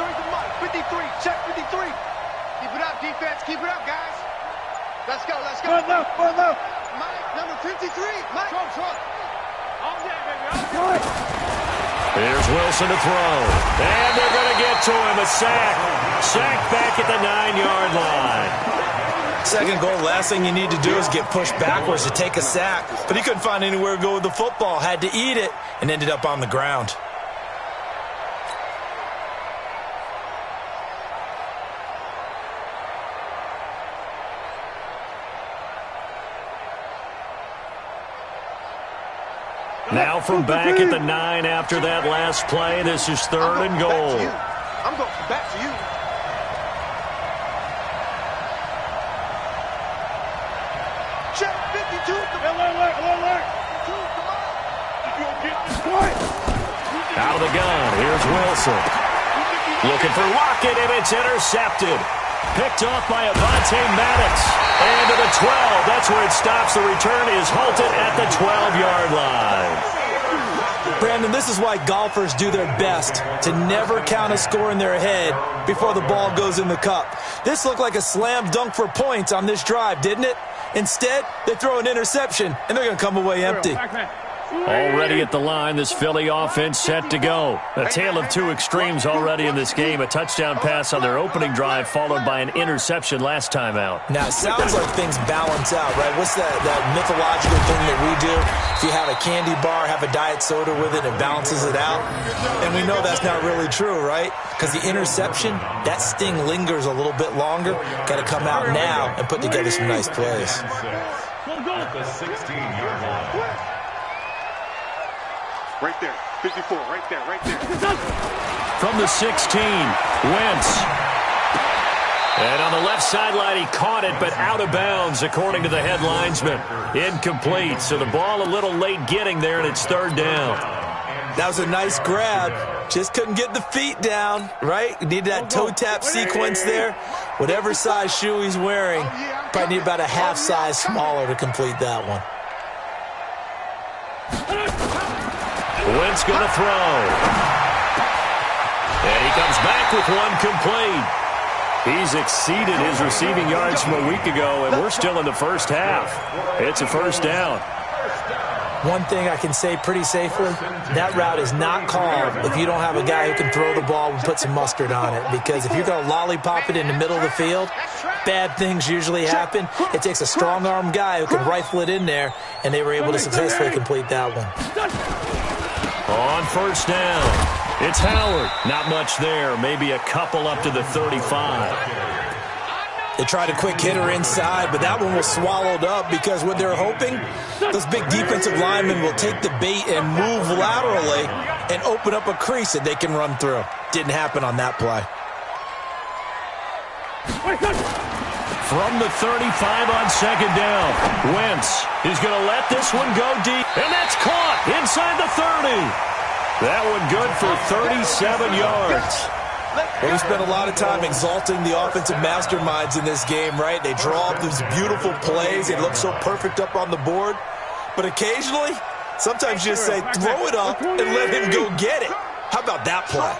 to Mike, 53, check 53. Keep it up, defense, keep it up, guys. Let's go, let's go. One left. Mike, number 53, Mike. Trump. All day, baby, all day.
Here's Wilson to throw. And they're going to get to him. A sack. Sack back at the 9-yard line.
Second goal, last thing you need to do is get pushed backwards to take a sack. But he couldn't find anywhere to go with the football. Had to eat it and ended up on the ground.
Now from back at the 9 after that last play, this is 3rd and goal.
I'm going back to you.
Out of the gun, here's Wilson. Looking for Lockett, and it's intercepted. Picked off by Avonte Maddox. And to the 12. That's where it stops. The return is halted at the 12-yard line.
Brandon, this is why golfers do their best to never count a score in their head before the ball goes in the cup. This looked like a slam dunk for points on this drive, didn't it? Instead, they throw an interception, and they're going to come away empty.
Already at the line, this Philly offense set to go. A tale of two extremes already in this game. A touchdown pass on their opening drive, followed by an interception last time out.
Now, it sounds like things balance out, right? What's that mythological thing that we do? If you have a candy bar, have a diet soda with it, it balances it out. And we know that's not really true, right? Because the interception, that sting lingers a little bit longer. Got to come out now and put together some nice plays.
At the 16-yard line.
Right there, 54, right there.
From the 16, Wentz. And on the left sideline, he caught it, but out of bounds, according to the head linesman. Incomplete, so the ball a little late getting there, and it's third down.
That was a nice grab. Just couldn't get the feet down, right? Needed that toe tap sequence there. Whatever size shoe he's wearing, probably need about a half size smaller to complete that one.
Wentz going to throw. And he comes back with one complete. He's exceeded his receiving yards from a week ago, and we're still in the first half. It's a first down.
One thing I can say pretty safely, that route is not called if you don't have a guy who can throw the ball and put some mustard on it. Because if you're going to lollipop it in the middle of the field, bad things usually happen. It takes a strong-arm guy who can rifle it in there, and they were able to successfully complete that one.
On first down, it's Howard. Not much there, maybe a couple up to the 35.
They tried a quick hitter inside, but that one was swallowed up because what they're hoping, those big defensive linemen will take the bait and move laterally and open up a crease that they can run through. Didn't happen on that play.
From the 35 on second down, Wentz is going to let this one go deep, and that's caught inside the 30. That one good for 37 yards.
Well, we spent a lot of time exalting the offensive masterminds in this game, right? They draw up these beautiful plays. They look so perfect up on the board. But occasionally, sometimes you just say, throw it up and let him go get it. How about that play?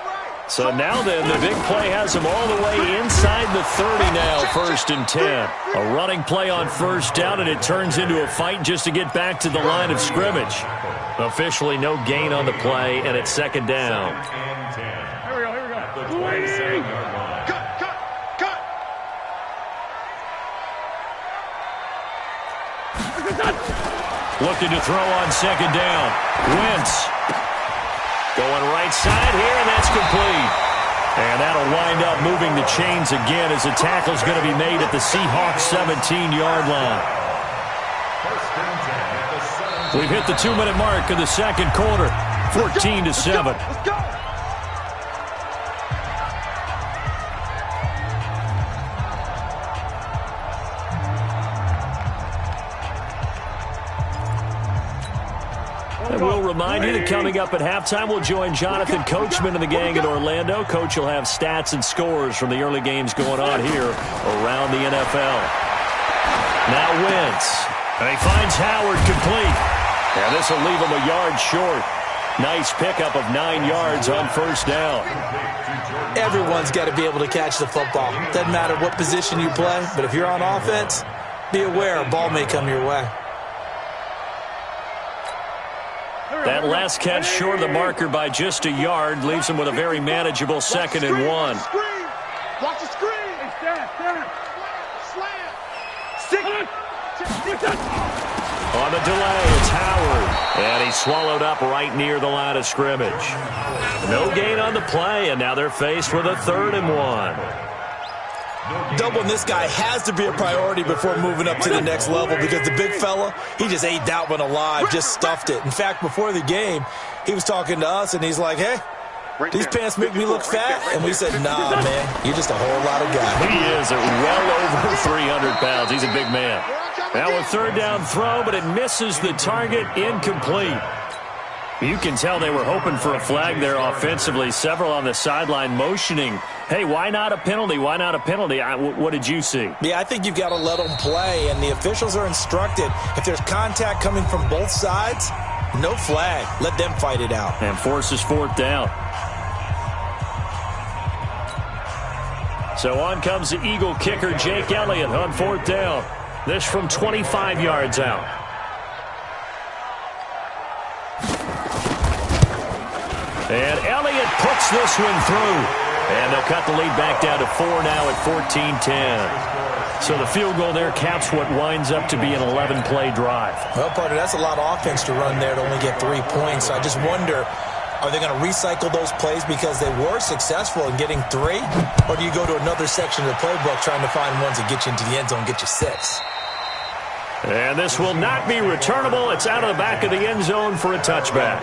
So now then, the big play has him all the way inside the 30 now, 1st and 10. A running play on first down, and it turns into a fight just to get back to the line of scrimmage. Officially no gain on the play, and it's second down. Looking to throw on second down. Wentz going right side here, and that's complete. And that'll wind up moving the chains again as the tackle's going to be made at the Seahawks 17-yard line. We've hit the 2-minute mark of the second quarter, 14-7.
Let's go.
And we'll remind you that coming up at halftime, we'll join Jonathan Coachman and the gang in Orlando. Coach will have stats and scores from the early games going on here around the NFL. Now Wentz. And he finds Howard complete. And this will leave him a yard short. Nice pickup of 9 yards on first down.
Everyone's got to be able to catch the football. Doesn't matter what position you play, but if you're on offense, be aware a ball may come your way.
That last catch short of the marker by just a yard leaves him with a very manageable 2nd and 1.
Watch the screen.
On the delay, it's Howard. And he's swallowed up right near the line of scrimmage. No gain on the play, and now they're faced with a 3rd and 1.
Doubling this guy has to be a priority before moving up to the next level because the big fella, he just ate that one alive, just stuffed it. In fact, before the game, he was talking to us, and he's like, hey, these pants make me look fat. And we said, nah, man, you're just a whole lot of guy.
He is well over 300 pounds. He's a big man. Now a third down throw, but it misses the target, incomplete. You can tell they were hoping for a flag there offensively. Several on the sideline motioning, hey, why not a penalty? Why not a penalty? What did you see?
Yeah, I think you've got to let them play, and the officials are instructed. If there's contact coming from both sides, no flag. Let them fight it out.
And forces fourth down. So on comes the Eagle kicker, Jake Elliott, on fourth down. This from 25 yards out. And Elliott puts this one through. And they'll cut the lead back down to 4 now at 14-10. So the field goal there caps what winds up to be an 11-play drive.
Well, partner, that's a lot of offense to run there to only get 3 points. I just wonder, are they going to recycle those plays because they were successful in getting 3? Or do you go to another section of the playbook trying to find ones that get you into the end zone and get you 6?
And this will not be returnable. It's out of the back of the end zone for a touchback.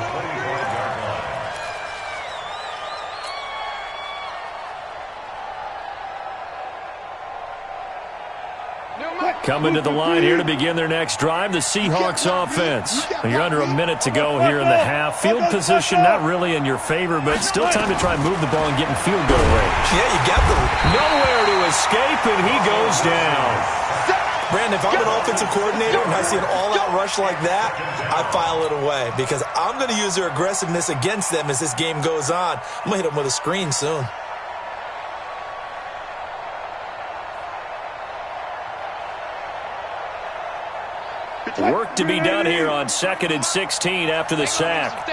Coming to the line here to begin their next drive, the Seahawks offense. You're under a minute to go here in the half. Field position not really in your favor, but still time to try and move the ball and get in field goal range.
Yeah, you got them.
Nowhere to escape, and he goes down.
Brandon, if I'm an offensive coordinator and I see an all-out rush like that, I file it away because I'm going to use their aggressiveness against them as this game goes on. I'm going to hit them with a screen soon.
Work to be done here on 2nd and 16 after the sack.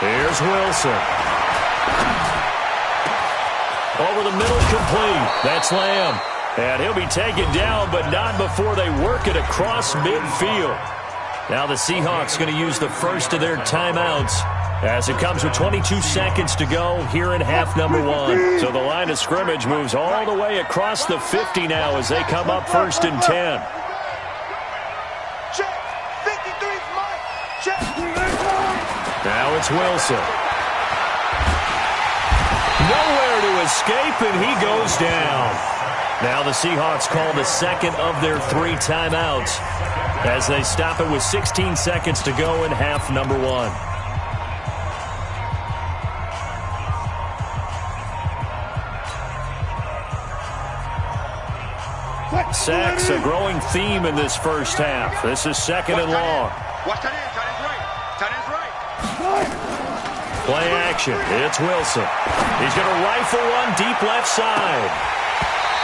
Here's Wilson. Over the middle, complete. That's Lamb. And he'll be taken down, but not before they work it across midfield. Now the Seahawks going to use the first of their timeouts as it comes with 22 seconds to go here in half number 1. So the line of scrimmage moves all the way across the 50 now as they come up 1st and 10. Now it's Wilson. Nowhere to escape, and he goes down. Now the Seahawks call the second of their 3 timeouts as they stop it with 16 seconds to go in half number 1. Sacks, a growing theme in this first half. This is 2nd and long.
Watch tight end. Tight end's right. Tight end's right.
Play action. It's Wilson. He's going to rifle one deep left side.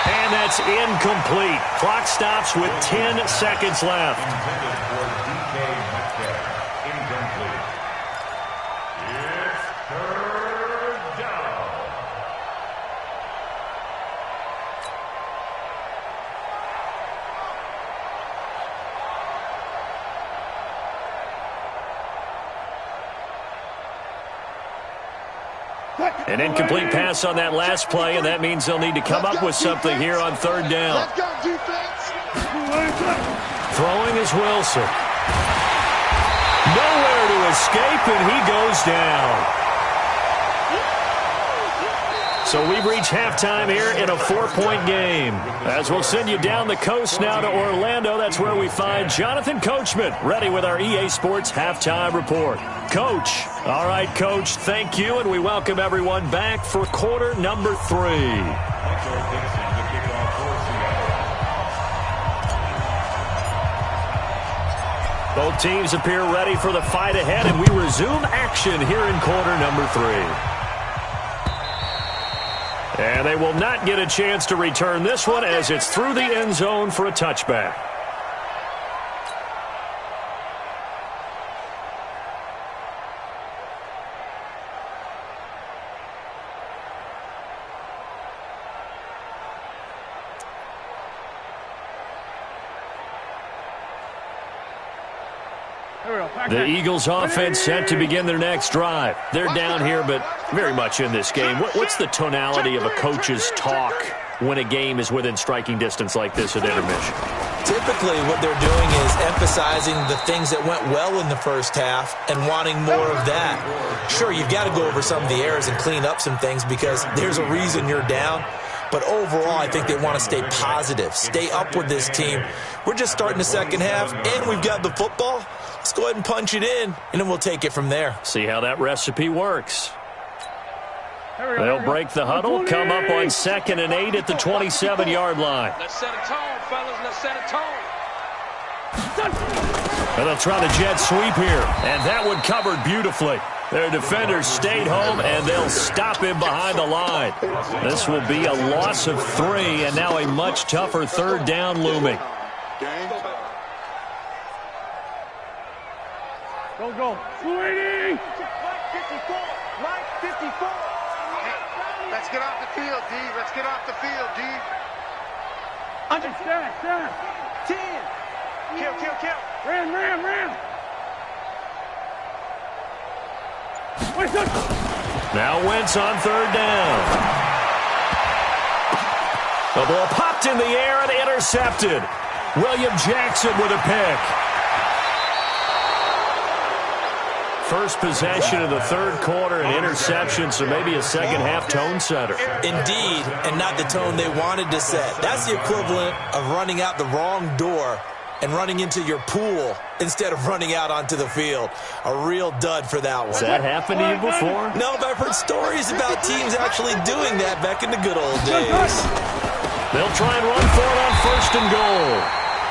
And that's incomplete. Clock stops with 10 seconds left. An incomplete pass on that last play, and that means they'll need to come up with something here on 3rd down. Throwing is Wilson. Nowhere to escape, and he goes down. So we've reached halftime here in a 4-point game. As we'll send you down the coast now to Orlando, that's where we find Jonathan Coachman, ready with our EA Sports Halftime Report. Coach. All right, Coach, thank you, and we welcome everyone back for quarter number 3. Both teams appear ready for the fight ahead, and we resume action here in quarter number 3. And they will not get a chance to return this one as it's through the end zone for a touchback. The Eagles offense set to begin their next drive. They're down here, but very much in this game. What's the tonality of a coach's talk when a game is within striking distance like this at intermission?
Typically what they're doing is emphasizing the things that went well in the first half and wanting more of that. Sure, you've got to go over some of the errors and clean up some things because there's a reason you're down. But overall, I think they want to stay positive, stay up with this team. We're just starting the second half, and we've got the football. Let's go ahead and punch it in, and then we'll take it from there.
See how that recipe works. They'll break the huddle, come up on 2nd and 8 at the 27-yard line.
Let's set a tone, fellas. Let's set a tone.
And they'll try the jet sweep here, and that one covered beautifully. Their defenders stayed home, and they'll stop him behind the line. This will be a loss of 3, and now a much tougher 3rd down looming.
Go. Sweetie! Mike 54.
Let's get off the field, D. Let's get off the field, D.
Understand. 10. Kill. Ram.
Now Wentz on 3rd down. The ball popped in the air and intercepted. William Jackson with a pick. First possession of the 3rd quarter, an interception, so maybe a second-half tone setter.
Indeed, and not the tone they wanted to set. That's the equivalent of running out the wrong door and running into your pool instead of running out onto the field. A real dud for that one.
Has that happened to you before?
No, but I've heard stories about teams actually doing that back in the good old days.
They'll try and run for it on 1st and goal.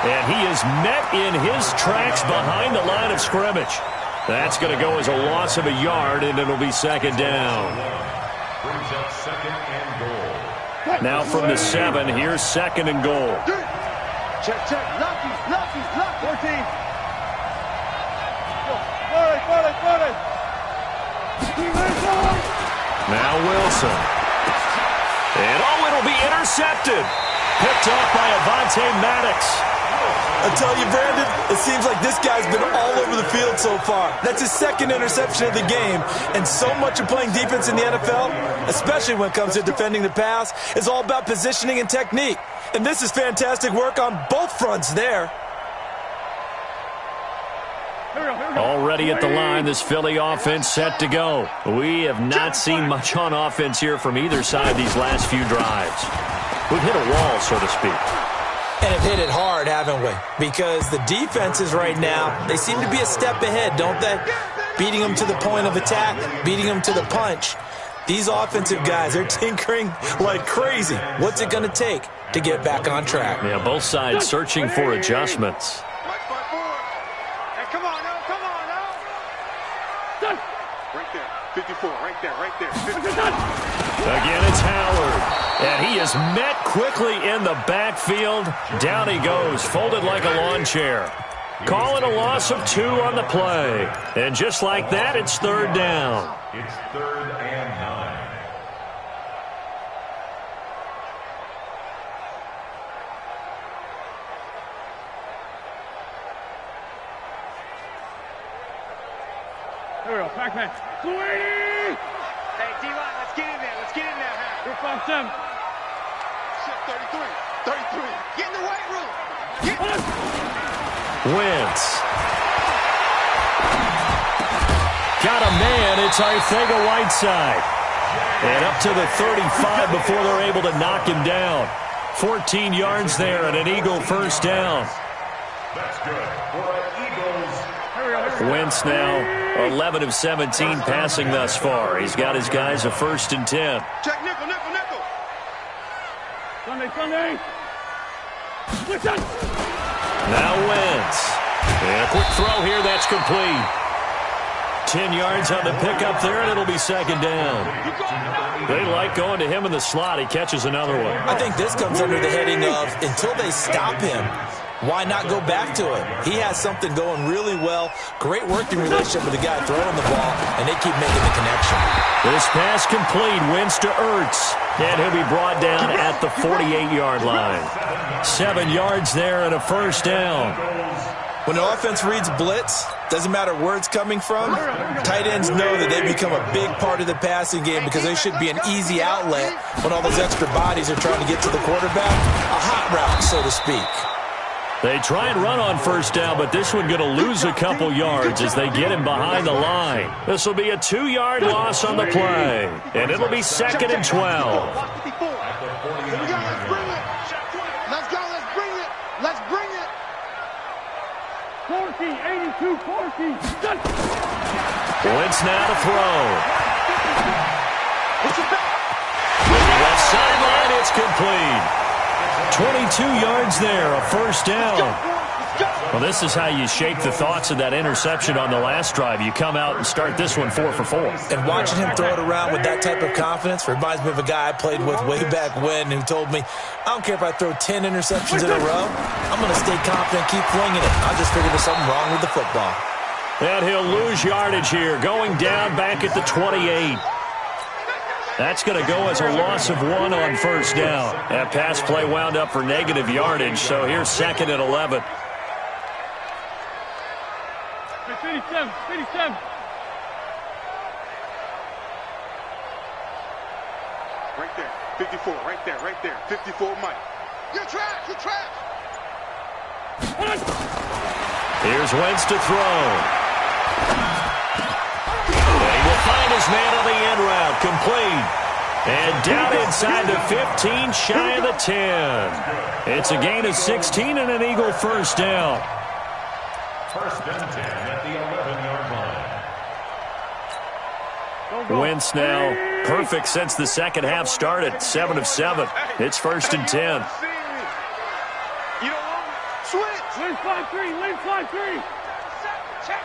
And he is met in his tracks behind the line of scrimmage. That's going to go as a loss of a yard, and it'll be 2nd down.
Brings up 2nd and goal.
Now from the 7, here's 2nd and goal.
Check. Lucky. 14. Volley.
Now Wilson. And it'll be intercepted. Picked off by Avonte Maddox.
I tell you, Brandon, it seems like this guy's been all over the field so far. That's his 2nd interception of the game. And so much of playing defense in the NFL, especially when it comes to defending the pass, is all about positioning and technique. And this is fantastic work on both fronts there.
Already at the line, this Philly offense set to go. We have not seen much on offense here from either side these last few drives. We've hit a wall, so to speak.
And have hit it hard, haven't we? Because the defenses right now, they seem to be a step ahead, don't they? Beating them to the point of attack, beating them to the punch. These offensive guys, they're tinkering like crazy. What's it going to take to get back on track?
Yeah, both sides searching for adjustments.
Hey, come on now. Right there. 54, right there. 54.
Again, it's Howard. And he is met quickly in the backfield. Down he goes, folded like a lawn chair. Calling a loss of 2 on the play. And just like that, it's 3rd down.
It's 3rd and 9.
Here we go. Backman. Sweetie!
Hey, D-line, let's get in there.
We're 5-7.
33. Get in the weight room.
Wentz. Got a man. It's Arcega-Whiteside. And up to the 35 before they're able to knock him down. 14 yards there and an Eagle 1st down.
That's good for Eagles.
Wentz now 11 of 17 passing thus far. He's got his guys a 1st and 10.
Check nickel.
Sunday.
Now Wentz. And a quick throw here. That's complete. 10 yards on the pickup there, and it'll be 2nd down. They like going to him in the slot. He catches another one.
I think this comes under the heading of until they stop him, why not go back to it? He has something going really well. Great working relationship with the guy throwing the ball, and they keep making the connection.
This pass complete. Wentz to Ertz. And he'll be brought down at the 48-yard line. 7 yards there and a 1st down.
When an offense reads blitz, doesn't matter where it's coming from, tight ends know that they become a big part of the passing game because they should be an easy outlet when all those extra bodies are trying to get to the quarterback. A hot route, so to speak.
They try and run on 1st down, but this one going to lose a couple yards as they get him behind the line. This will be a 2-yard loss on the play, and it'll be 2nd and 12.
Let's bring it.
Corky, 82, Corky.
Wentz now to throw.
What's your back?
Left sideline, it's complete. 22 yards there, a first down. Well, this is how you shake the thoughts of that interception on the last drive. You come out and start this one 4 for 4.
And watching him throw it around with that type of confidence reminds me of a guy I played with way back when who told me, I don't care if I throw 10 interceptions in a row, I'm going to stay confident, keep flinging it. I just figured there's something wrong with the football.
And he'll lose yardage here, going down back at the 28. That's going to go as a loss of 1 on first down. That pass play wound up for negative yardage, so here's 2nd and 11.
57, 57.
Right there. 54, right there, right there. 54, Mike. You're trash, you're trash.
Here's Wentz to throw. And he will find his man on the end route, complete. And down inside the 15, shy of the 10. It's a gain of 16 and an Eagle first down.
First and 10 at the 11-yard line.
Wentz now perfect since the second half started. 7 of 7. It's 1st and 10.
You don't want it? Switch.
Win 5-3, win 5-3.
Check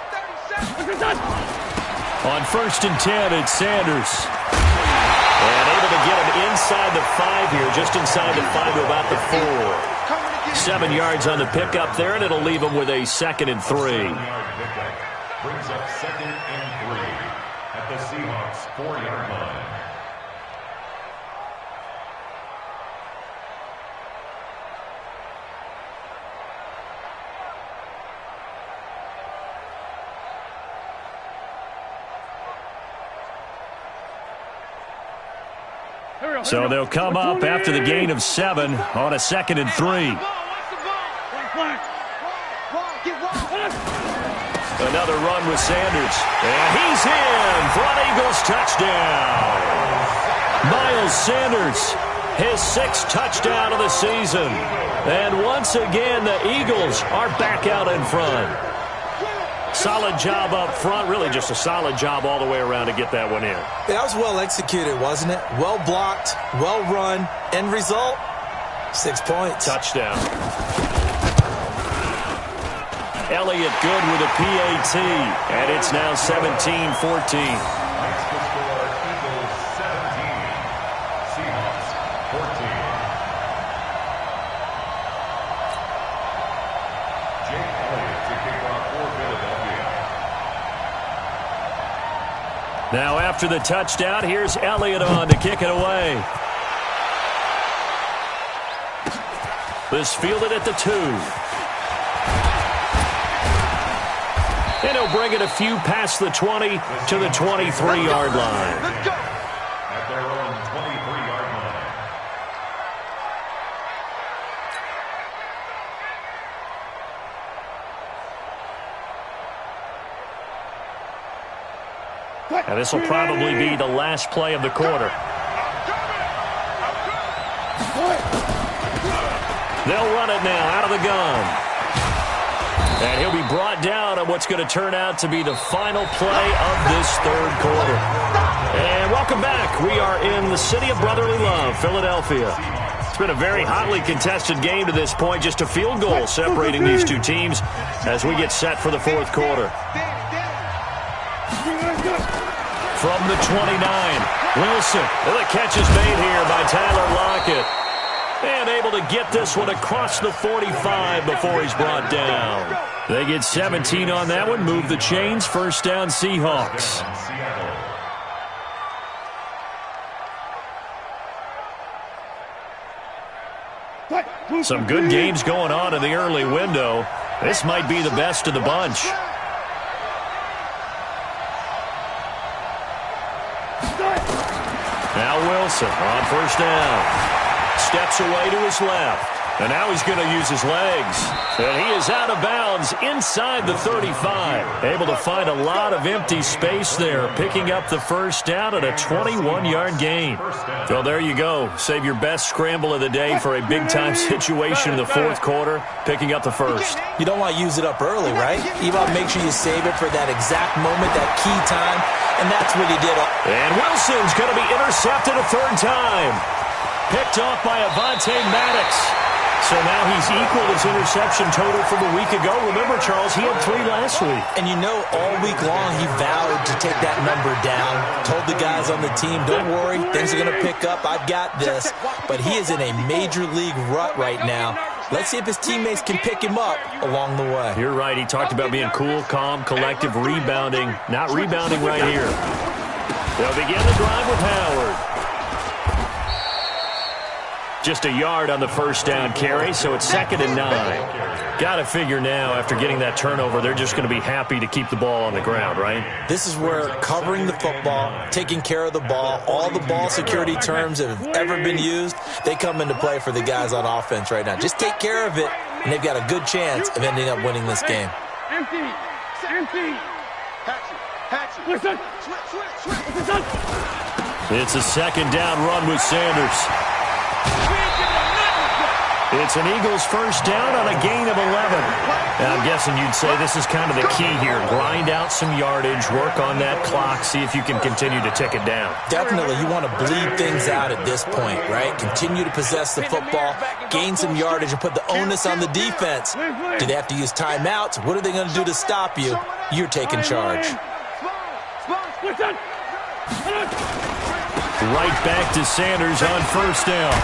37.
On 1st and 10, it's Sanders. And able to get him inside the 5 here, just inside the 5 to about the 4. 7 yards on the pickup there, and it'll leave him with a 2nd and 3.
Brings up 2nd and 3 at the Seahawks 4-yard line.
So they'll come up after the gain of 7 on a 2nd and 3. Another run with Sanders. And he's in for an Eagles touchdown. Miles Sanders, his 6th touchdown of the season. And once again, the Eagles are back out in front. Solid job up front. Really just a solid job all the way around to get that one in.
That was well executed, wasn't it? Well blocked, well run. End result, 6 points.
Touchdown. Elliott good with a PAT. And it's now 17-14.
Makes the score Eagles 17, Seahawks 14. Jake Elliott to kick off for Philadelphia.
Now after the touchdown, here's Elliott on to kick it away. This fielded at the 2. And he'll bring it a few past the 20 to the 23-yard line.
Let's go.
At their own 23-yard line.
And this will probably be the last play of the quarter. They'll run it now out of the gun. And he'll be brought down on what's going to turn out to be the final play of this 3rd quarter. And welcome back. We are in the city of brotherly love, Philadelphia. It's been a very hotly contested game to this point. Just a field goal separating these two teams as we get set for the 4th quarter. From the 29, Wilson. The catch is made here by Tyler Lockett. And able to get this one across the 45 before he's brought down. They get 17 on that one. Move the chains. First down, Seahawks. Some good games going on in the early window. This might be the best of the bunch. Now Wilson on first down. Steps away to his left. And now he's going to use his legs. And he is out of bounds inside the 35. Able to find a lot of empty space there, picking up the first down at a 21-yard gain. So there you go. Save your best scramble of the day for a big-time situation in the fourth quarter, picking up the first.
You don't want to use it up early, right? You want to make sure you save it for that exact moment, that key time, and that's what he did.
And Wilson's going to be intercepted a third time. Picked off by Avonte Maddox. So now he's equaled his interception total from a week ago. Remember, Charles, he had 3 last week.
And you know, all week long he vowed to take that number down. Told the guys on the team, don't worry, things are going to pick up. I've got this. But he is in a major league rut right now. Let's see if his teammates can pick him up along the way.
You're right. He talked about being cool, calm, collective, rebounding. Not rebounding right here. They'll begin the drive with Howard. Just a yard on the first down carry, so it's 2nd and 9. Got to figure now, after getting that turnover, they're just going to be happy to keep the ball on the ground, right?
This is where covering the football, taking care of the ball, all the ball security terms that have ever been used, they come into play for the guys on offense right now. Just take care of it, and they've got a good chance of ending up winning this game.
Empty. Listen.
It's a 2nd down run with Sanders. It's an Eagles first down on a gain of 11. Now, I'm guessing you'd say this is kind of the key here. Grind out some yardage, work on that clock, see if you can continue to tick it down.
Definitely. You want to bleed things out at this point, right? Continue to possess the football, gain some yardage, and put the onus on the defense. Do they have to use timeouts? What are they going to do to stop you? You're taking charge.
Right back to Sanders on first down.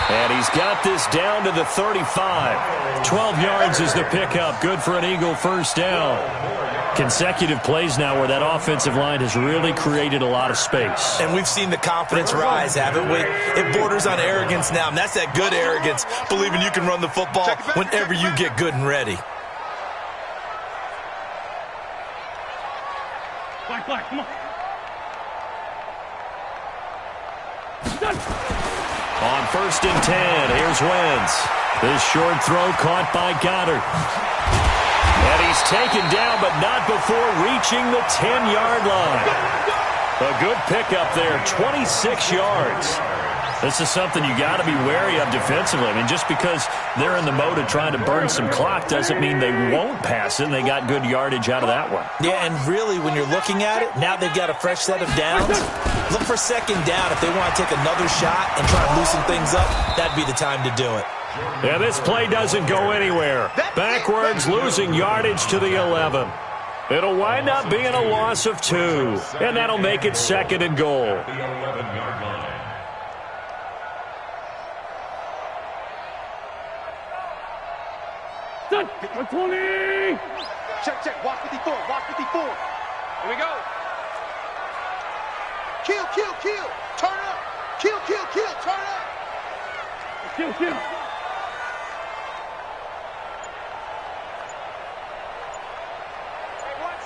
And he's got this down to the 35. 12 yards is the pickup. Good for an Eagle first down. Consecutive plays now where that offensive line has really created a lot of space.
And we've seen the confidence rise, haven't we? It borders on arrogance now, and that's that good arrogance, believing you can run the football whenever you get good and ready.
Black, come on.
On 1st and 10, here's Wentz. This short throw caught by Goddard. And he's taken down, but not before reaching the 10-yard line. A good pickup there, 26 yards. This is something you got to be wary of defensively. I mean, just because they're in the mode of trying to burn some clock doesn't mean they won't pass it, and they got good yardage out of that one.
Yeah, and really, when you're looking at it, now they've got a fresh set of downs. Look for 2nd down. If they want to take another shot and try and loosen things up, that'd be the time to do it.
Yeah, this play doesn't go anywhere. Backwards, losing yardage to the 11. It'll wind up being a loss of 2, and that'll make it 2nd and goal.
Done. 20. Check. Watch 54. Here we go. Kill. Turn up. Kill. Turn up. Kill. Hey, one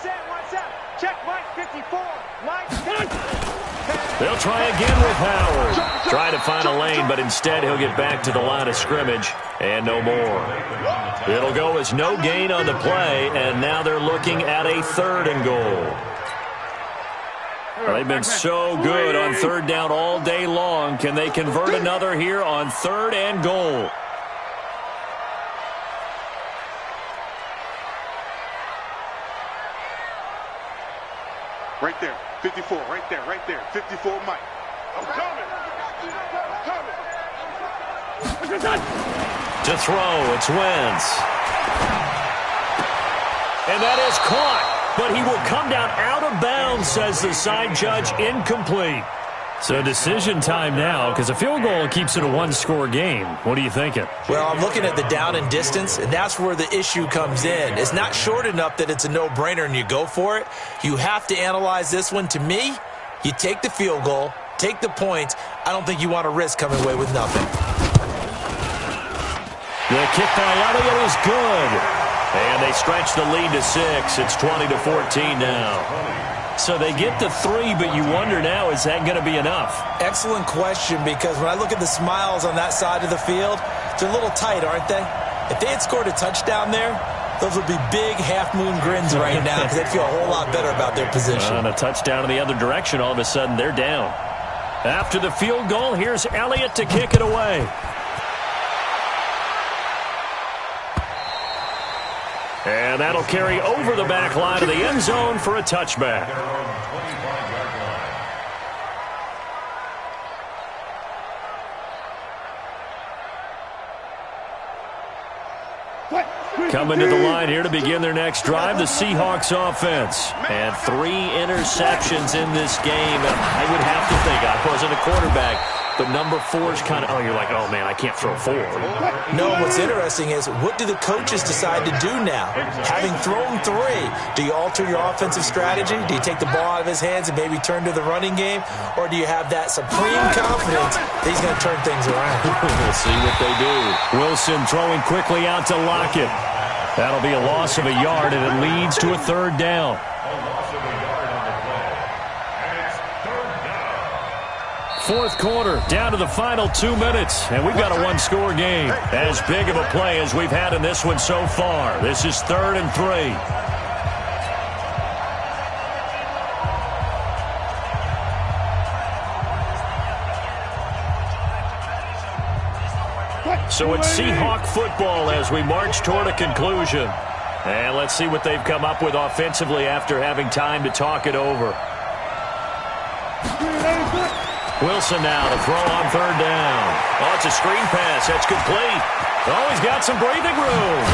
set. Check Mike 54.
They'll try again with Howard. Try to find a lane, but instead he'll get back to the line of scrimmage and no more. It'll go as no gain on the play, and now they're looking at a 3rd and goal. They've been so good on 3rd down all day long. Can they convert another here on 3rd and goal?
Right there, 54, right there, 54 Mike. I'm coming.
To throw, it's Wentz. And that is caught, but he will come down out of bounds, says the side judge, incomplete. So decision time now, because a field goal keeps it a 1-score game. What are you thinking?
Well, I'm looking at the down and distance, and that's where the issue comes in. It's not short enough that it's a no-brainer and you go for it. You have to analyze this one. To me, you take the field goal, take the points. I don't think you want to risk coming away with nothing.
The kick by Elliott is good. And they stretch the lead to 6. It's 20-14 now. So they get the 3, but you wonder now, is that going to be enough?
Excellent question, because when I look at the smiles on that side of the field, They're a little tight, aren't they? If they had scored a touchdown there, those would be big half-moon grins right now because they'd feel a whole lot better about their position.
On a touchdown in the other direction, all of a sudden they're down. After the field goal, here's Elliott to kick it away. And that'll carry over the back line of the end zone for a touchback. Coming to the line here to begin their next drive, the Seahawks offense. And 3 interceptions in this game. I would have to think, I wasn't a quarterback, but number 4 is kind of, you're like, oh, man, I can't throw 4.
No, what's interesting is, what do the coaches decide to do now? Having thrown 3, do you alter your offensive strategy? Do you take the ball out of his hands and maybe turn to the running game? Or do you have that supreme confidence that he's going to turn things around?
We'll see what they do. Wilson throwing quickly out to Lockett. That'll be a loss of a yard, and it leads to a 3rd down. Fourth quarter, down to the final 2 minutes, and we've got a 1-score game. As big of a play as we've had in this one so far. This is 3rd and 3. So it's Seahawk football as we march toward a conclusion. And let's see what they've come up with offensively after having time to talk it over. Wilson now to throw on 3rd down. Oh, it's a screen pass. That's complete. Oh, he's got some breathing room.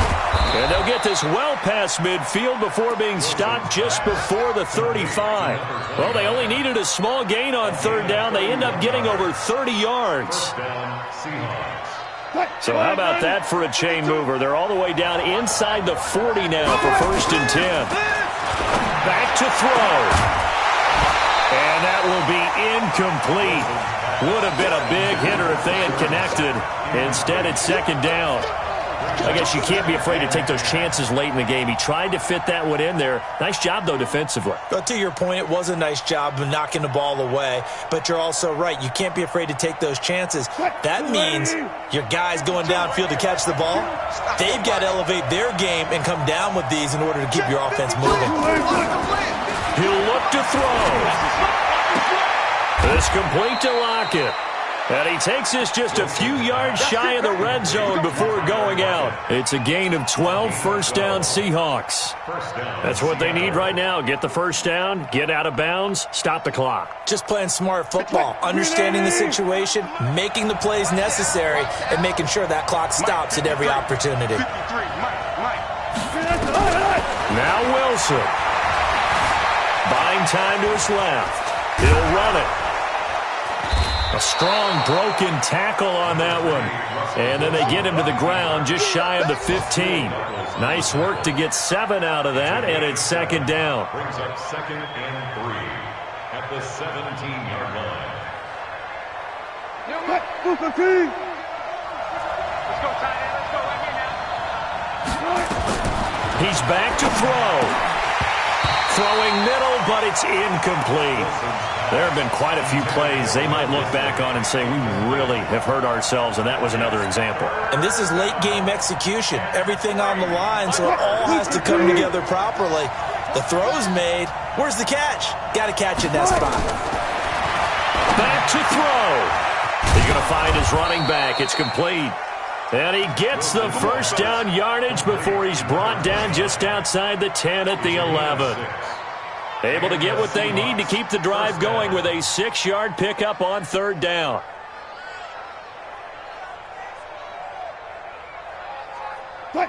And they'll get this well past midfield before being stopped just before the 35. Well, they only needed a small gain on 3rd down. They end up getting over 30 yards. So how about that for a chain mover? They're all the way down inside the 40 now for 1st and 10. Back to throw. And that will be incomplete. Would have been a big hitter if they had connected. Instead, it's 2nd down. I guess you can't be afraid to take those chances late in the game. He tried to fit that one in there. Nice job, though, defensively.
But to your point, it was a nice job of knocking the ball away. But you're also right. You can't be afraid to take those chances. That means your guys going downfield to catch the ball, they've got to elevate their game and come down with these in order to keep your offense moving.
He'll look to throw. This complete to Lockett. And he takes this just a few yards shy of the red zone before going out. It's a gain of 12, 1st down Seahawks. That's what they need right now. Get the 1st down, get out of bounds, stop the clock.
Just playing smart football, understanding the situation, making the plays necessary, and making sure that clock stops at every opportunity.
Now Wilson. Buying time to his left. He'll run it. A strong broken tackle on that one. And then they get him to the ground just shy of the 15. Nice work to get 7 out of that, and it's 2nd down.
Brings up 2nd and 3 at the 17-yard line.
Let's go, tight end. Let's go right here now.
He's back to throw. Throwing middle, but it's incomplete. There have been quite a few plays they might look back on and say, we really have hurt ourselves, and that was another example.
And this is late-game execution. Everything on the line, so it all has to come together properly. The throw's made. Where's the catch? Got to catch in that spot.
Back to throw. He's going to find his running back. It's complete. And he gets the 1st down yardage before he's brought down just outside the 10 at the 11. Able to get what they need to keep the drive going with a 6-yard pickup on 3rd down.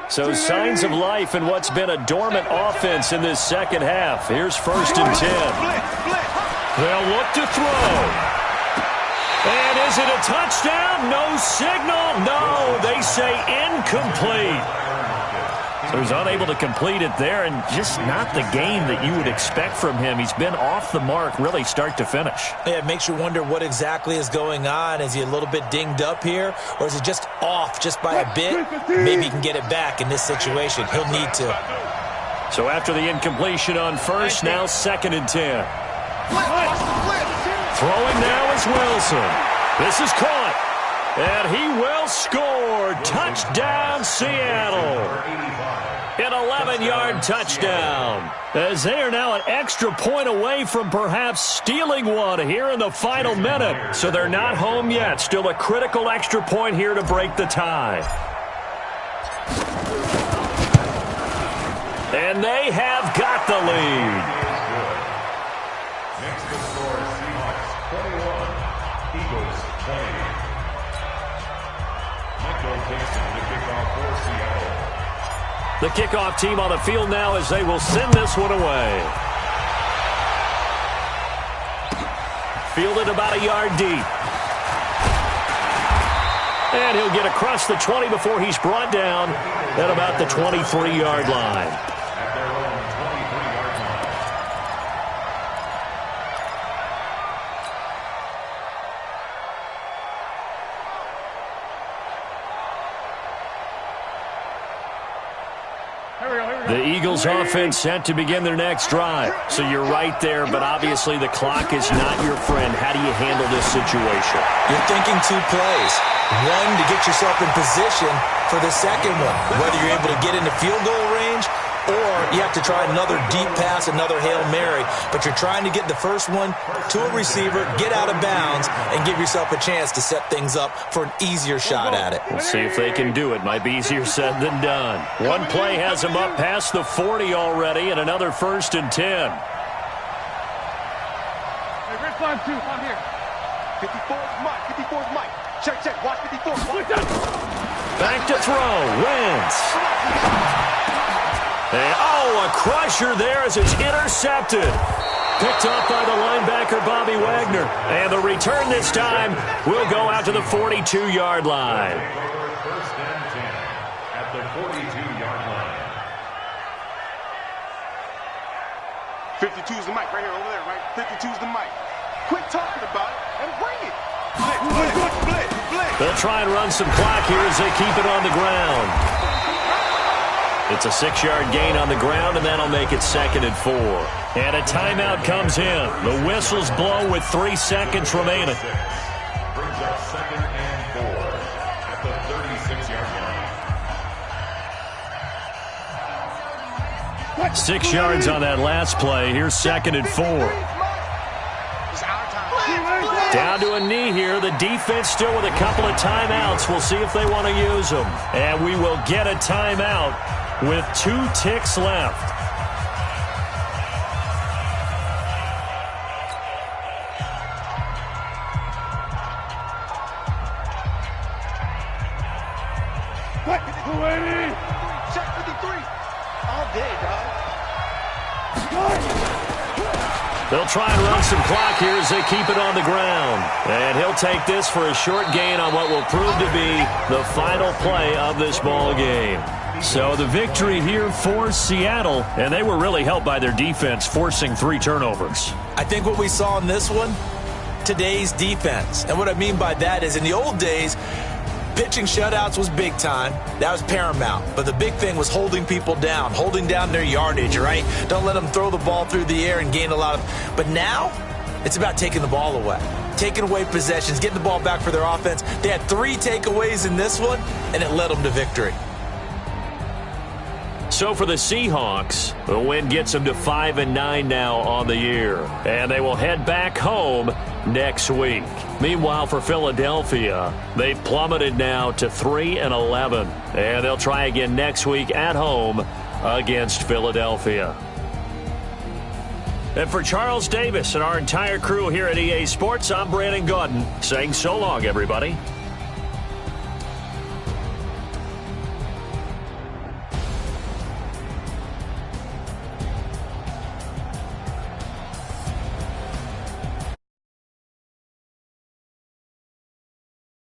So signs of life in what's been a dormant offense in this 2nd half. Here's 1st and 10. They'll look to throw. And is it a touchdown? No signal. No, they say incomplete. So he's unable to complete it there, and just not the game that you would expect from him. He's been off the mark really start to finish.
Yeah, it makes you wonder what exactly is going on. Is he a little bit dinged up here, or is he just off just by a bit? Maybe he can get it back in this situation. He'll need to.
So after the incompletion on 1st, now 2nd and 10. Throwing now is Wilson. This is caught. And he will score. Touchdown, Seattle. An 11-yard touchdown. As they are now an extra point away from perhaps stealing one here in the final minute. So they're not home yet. Still a critical extra point here to break the tie. And they have got the lead.
Next to score, Seahawks 21, Eagles 20. Michael Dixon to kick off for Seattle.
The kickoff team on the field now as they will send this one away. Fielded about a yard deep. And he'll get across the 20 before he's brought down at about the 23-yard line.
At their own 23-yard line.
The Eagles offense set to begin their next drive. So you're right there, but obviously the clock is not your friend. How do you handle this situation?
You're thinking 2 plays. One, to get yourself in position for the second one, whether you're able to get into field goal range or you have to try another deep pass, another Hail Mary. But you're trying to get the first one to a receiver, get out of bounds, and give yourself a chance to set things up for an easier shot at it.
We'll see if they can do it. Might be easier said than done. One play has them up past the 40 already, and another 1st and 10.
Hey, red flag 2, I'm here. 54's Mike, 54's Mike. Check, check, watch 54.
Back to throw, Wentz. And, a crusher there as it's intercepted. Picked up by the linebacker, Bobby Wagner. And the return this time will go out to the 42-yard line.
1st and 10 at the 42-yard line.
52's the mic right here, over there, right? 52's the mic. Quit talking about it and bring it. Blitz.
They'll try and run some clock here as they keep it on the ground. It's a 6-yard gain on the ground, and that'll make it 2nd and 4. And a timeout comes in. The whistles blow with 3 seconds remaining.
Brings up 2nd and 4 at the 36-yard line.
6 yards on that last play. Here's 2nd and 4. Down to a knee here. The defense still with a couple of timeouts. We'll see if they want to use them. And we will get a timeout with 2 ticks left.
Check 53. All day, dog.
They'll try and run some clock here as they keep it on the ground. And he'll take this for a short gain on what will prove to be the final play of this ball game. So the victory here for Seattle, and they were really helped by their defense forcing 3 turnovers.
I think what we saw in this one, today's defense. And what I mean by that is in the old days, pitching shutouts was big time. That was paramount. But the big thing was holding people down, holding down their yardage, right? Don't let them throw the ball through the air and gain a lot of... But now, it's about taking the ball away. Taking away possessions, getting the ball back for their offense. They had 3 takeaways in this one, and it led them to victory.
So for the Seahawks, the win gets them to 5-9 now on the year. And they will head back home next week. Meanwhile, for Philadelphia, they've plummeted now to 3-11. And they'll try again next week at home against Philadelphia. And for Charles Davis and our entire crew here at EA Sports, I'm Brandon Gaudin saying so long, everybody.